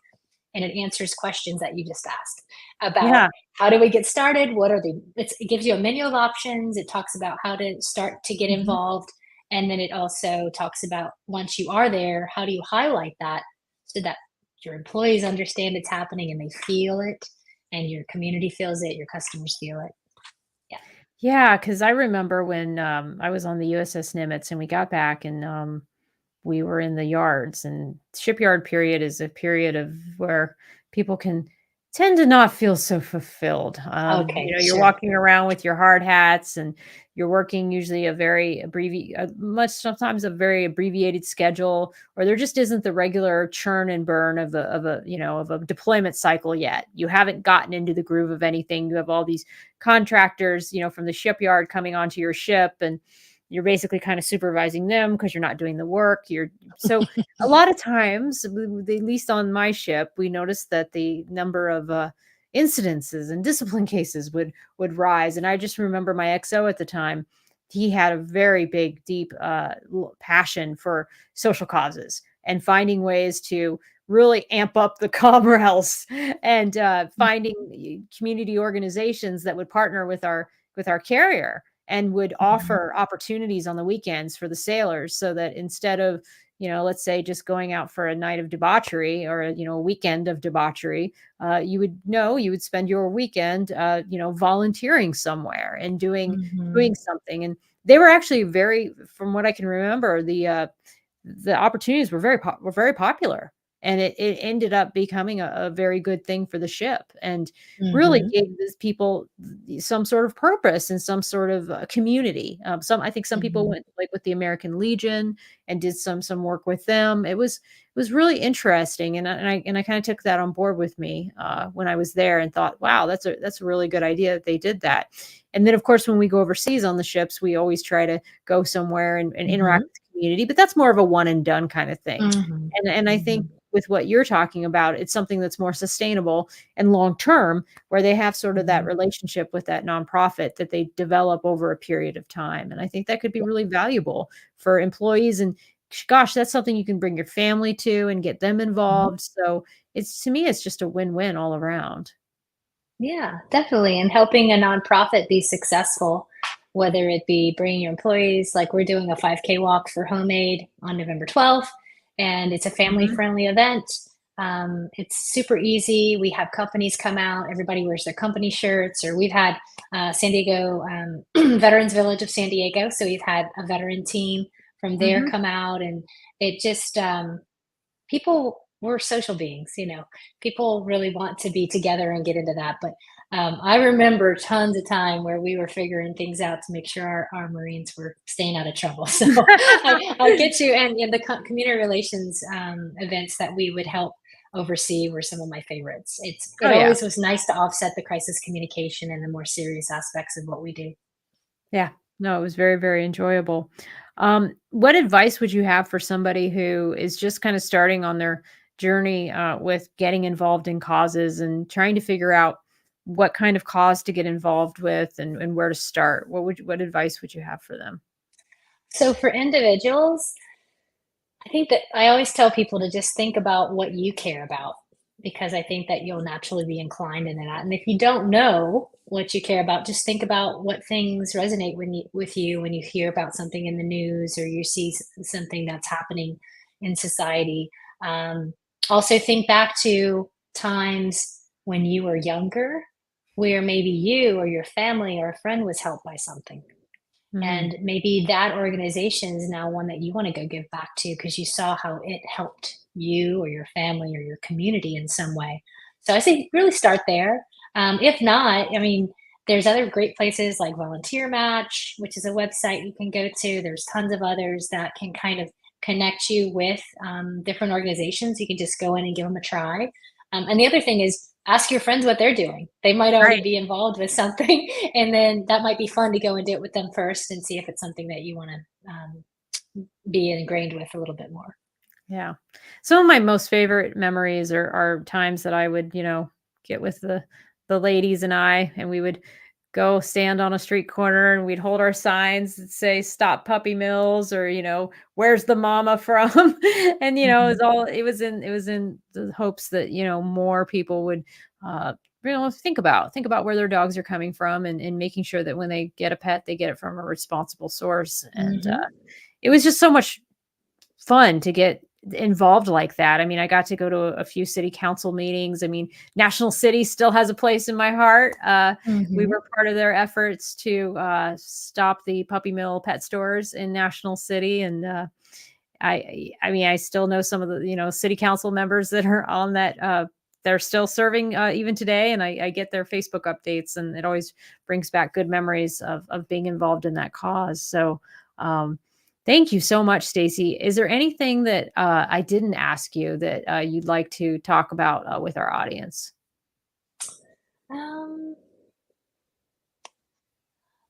and it answers questions that you just asked about Yeah. how do we get started? What are it gives you a menu of options. It talks about how to start to get Mhm. involved. And then it also talks about once you are there, how do you highlight that so that your employees understand it's happening and they feel it, and your community feels it, your customers feel it. Yeah. Yeah, because I remember when, I was on the USS Nimitz and we got back and, we were in the yards, and shipyard period is a period of where people can tend to not feel so fulfilled. Okay, You're sure. walking around with your hard hats and you're working usually a very much sometimes a very abbreviated schedule, or there just isn't the regular churn and burn of a deployment cycle yet. You haven't gotten into the groove of anything. You have all these contractors, from the shipyard coming onto your ship, and you're basically kind of supervising them because you're not doing the work. So a lot of times, at least on my ship, we noticed that the number of incidences and discipline cases would rise. And I just remember my XO at the time. He had a very big, deep passion for social causes and finding ways to really amp up the comrades and finding community organizations that would partner with our carrier and would Mhm. offer opportunities on the weekends for the sailors so that instead of, let's say just going out for a night of debauchery or a weekend of debauchery, you would spend your weekend, volunteering somewhere and doing Mhm. something. And they were actually very, from what I can remember, the opportunities were very popular, and it ended up becoming a very good thing for the ship, and really Mhm. gave these people some sort of purpose and some sort of community. Some I think some people Mhm. went like with the American Legion and did some work with them. It was really interesting, and I kind of took that on board with me when I was there and thought, wow, that's a really good idea that they did that. And then of course when we go overseas on the ships, we always try to go somewhere and interact Mhm. with the community, but that's more of a one and done kind of thing. Mhm. And I think Mhm. with what you're talking about, it's something that's more sustainable and long term, where they have sort of that Mhm. relationship with that nonprofit that they develop over a period of time. And I think that could be really valuable for employees and gosh, that's something you can bring your family to and get them Mhm. involved. So it's, to me, it's just a win-win all around. Yeah, definitely. And helping a nonprofit be successful, whether it be bringing your employees, like we're doing a 5K walk for Homemade on November 12th, and it's a family Mhm. friendly event. It's super easy. We have companies come out, everybody wears their company shirts, or we've had San Diego Veterans Village of San Diego. So we've had a veteran team from there Mhm. come out, and it just, people, we're social beings, people really want to be together and get into that. But I remember tons of time where we were figuring things out to make sure our Marines were staying out of trouble. So I get you. And the community relations events that we would help oversee were some of my favorites. It Oh, yeah. always was nice to offset the crisis communication and the more serious aspects of what we do. Yeah. No, it was very, very enjoyable. What advice would you have for somebody who is just kind of starting on their journey with getting involved in causes and trying to figure out what kind of cause to get involved with and where to start? What advice would you have for them? So for individuals, I think that I always tell people to just think about what you care about, because I think that you'll naturally be inclined into that. And if you don't know what you care about, just think about what things resonate with you when you hear about something in the news or you see something that's happening in society. Um, Also, think back to times when you were younger, where maybe you or your family or a friend was helped by something, Mhm. and maybe that organization is now one that you want to go give back to because you saw how it helped you or your family or your community in some way. So I say really start there. If not, I mean, there's other great places like Volunteer Match, which is a website you can go to. There's tons of others that can kind of connect you with different organizations. You can just go in and give them a try. And the other thing is ask your friends what they're doing. They might already Right. be involved with something, and then that might be fun to go and do it with them first and see if it's something that you want to be ingrained with a little bit more. Yeah. Some of my most favorite memories are times that I would, get with the ladies and and we would go stand on a street corner and we'd hold our signs that say "Stop Puppy Mills" or, "Where's the mama from?" And, Hmm. it was in the hopes that, more people would uh think about where their dogs are coming from and making sure that when they get a pet, they get it from a responsible source. And Hmm. it was just so much fun to get involved like that. I mean, I got to go to a few city council meetings. I mean, National City still has a place in my heart. We Hmm. were part of their efforts to stop the puppy mill pet stores in National City, and I mean, I still know some of the city council members that are on that. They're still serving even today, and I get their Facebook updates, and it always brings back good memories of being involved in that cause. So, um, thank you so much, Stacy. Is there anything that I didn't ask you that you'd like to talk about with our audience? Um,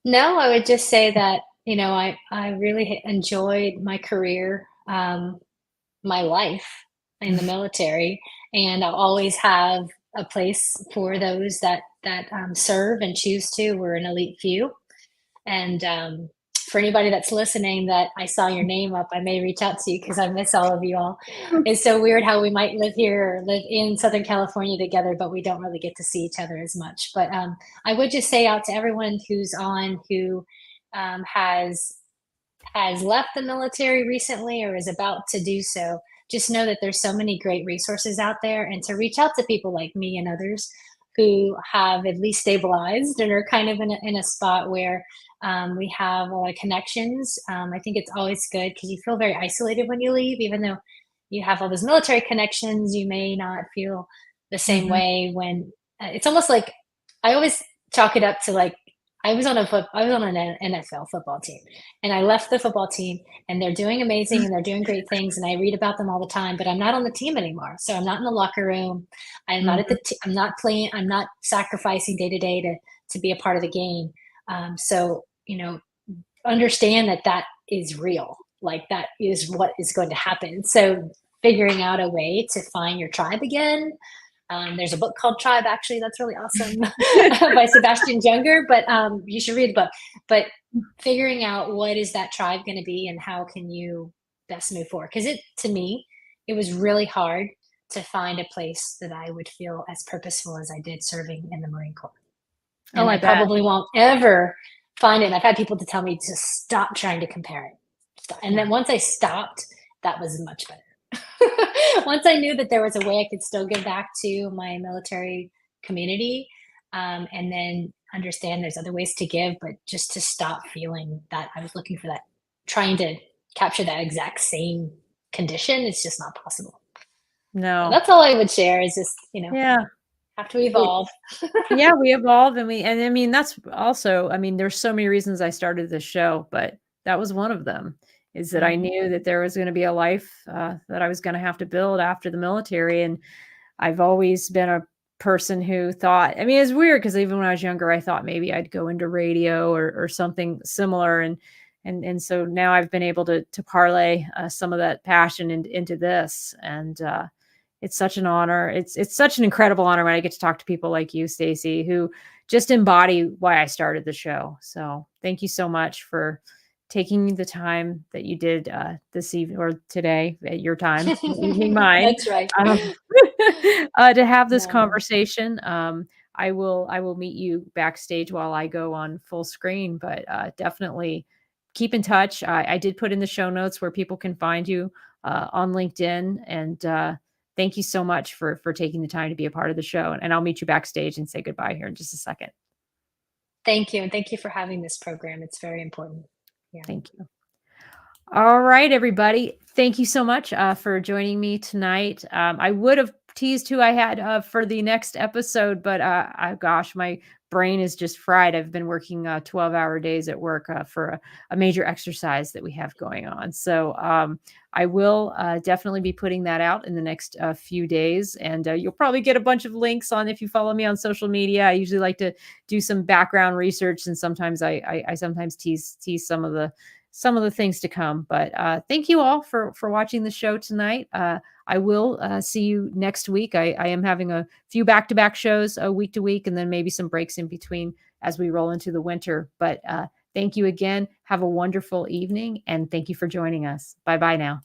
no, I would just say that I really enjoyed my career, my life in the military, and I'll always have a place for those that serve and choose to. We're an elite few. And for anybody that's listening that I saw your name up, I may reach out to you because I miss all of you all. It's so weird how we might live here or live in Southern California together, but we don't really get to see each other as much. But I would just say out to everyone who's on who um, has has left the military recently or is about to do so, just know that there's so many great resources out there, and to reach out to people like me and others who have at least stabilized and are kind of in a spot where we have a lot of connections. I think it's always good because you feel very isolated when you leave, even though you have all those military connections, you may not feel the same Mhm. way when it's almost like I always chalk it up to like I was on an NFL football team, and I left the football team, and they're doing amazing and they're doing great things, and I read about them all the time, but I'm not on the team anymore. So I'm not in the locker room. I'm not Mhm. I'm not playing. I'm not sacrificing day to day to be a part of the game. So understand that that is real. Like that is what is going to happen. So figuring out a way to find your tribe again. There's a book called Tribe, actually, that's really awesome by Sebastian Junger, but you should read the book. But figuring out what is that tribe going to be and how can you best move forward. Because to me, it was really hard to find a place that I would feel as purposeful as I did serving in the Marine Corps. Oh, And I I bet. probably won't ever find it. And I've had people to tell me to stop trying to compare it. And Yeah. then once I stopped, that was much better. Once I knew that there was a way I could still give back to my military community, and then understand there's other ways to give, but just to stop feeling that I was looking for that, trying to capture that exact same condition, it's just not possible. So No. that's all I would share is just, Yeah. have to evolve. Yeah, we evolve and I mean, that's also, I mean, there's so many reasons I started this show, but that was one of them, is that I Mhm. knew that there was going to be a life that I was going to have to build after the military. And I've always been a person who thought, I mean, it's weird because even when I was younger, I thought maybe I'd go into radio or something similar. And so now I've been able to parlay some of that passion into this. And it's such an honor. It's such an incredible honor when I get to talk to people like you, Staci, who just embody why I started the show. So thank you so much for taking the time that you did this evening or today at your time, evening mine, That's right. um, to have this No. conversation. I will meet you backstage while I go on full screen, but definitely keep in touch. I did put in the show notes where people can find you on LinkedIn, and thank you so much for taking the time to be a part of the show. And I'll meet you backstage and say goodbye here in just a second. Thank you. And thank you for having this program. It's very important. Yeah. Thank you. All right, everybody. Thank you so much for joining me tonight. I would have teased who I had for the next episode, but gosh, my brain is just fried. I've been working 12-hour days at work for a major exercise that we have going on. So I will definitely be putting that out in the next few days. And you'll probably get a bunch of links on if you follow me on social media. I usually like to do some background research, and sometimes I sometimes tease some of the things to come. But thank you all for watching the show tonight. I will see you next week. I am having a few back-to-back shows week to week, and then maybe some breaks in between as we roll into the winter. But thank you again. Have a wonderful evening, and thank you for joining us. Bye-bye now.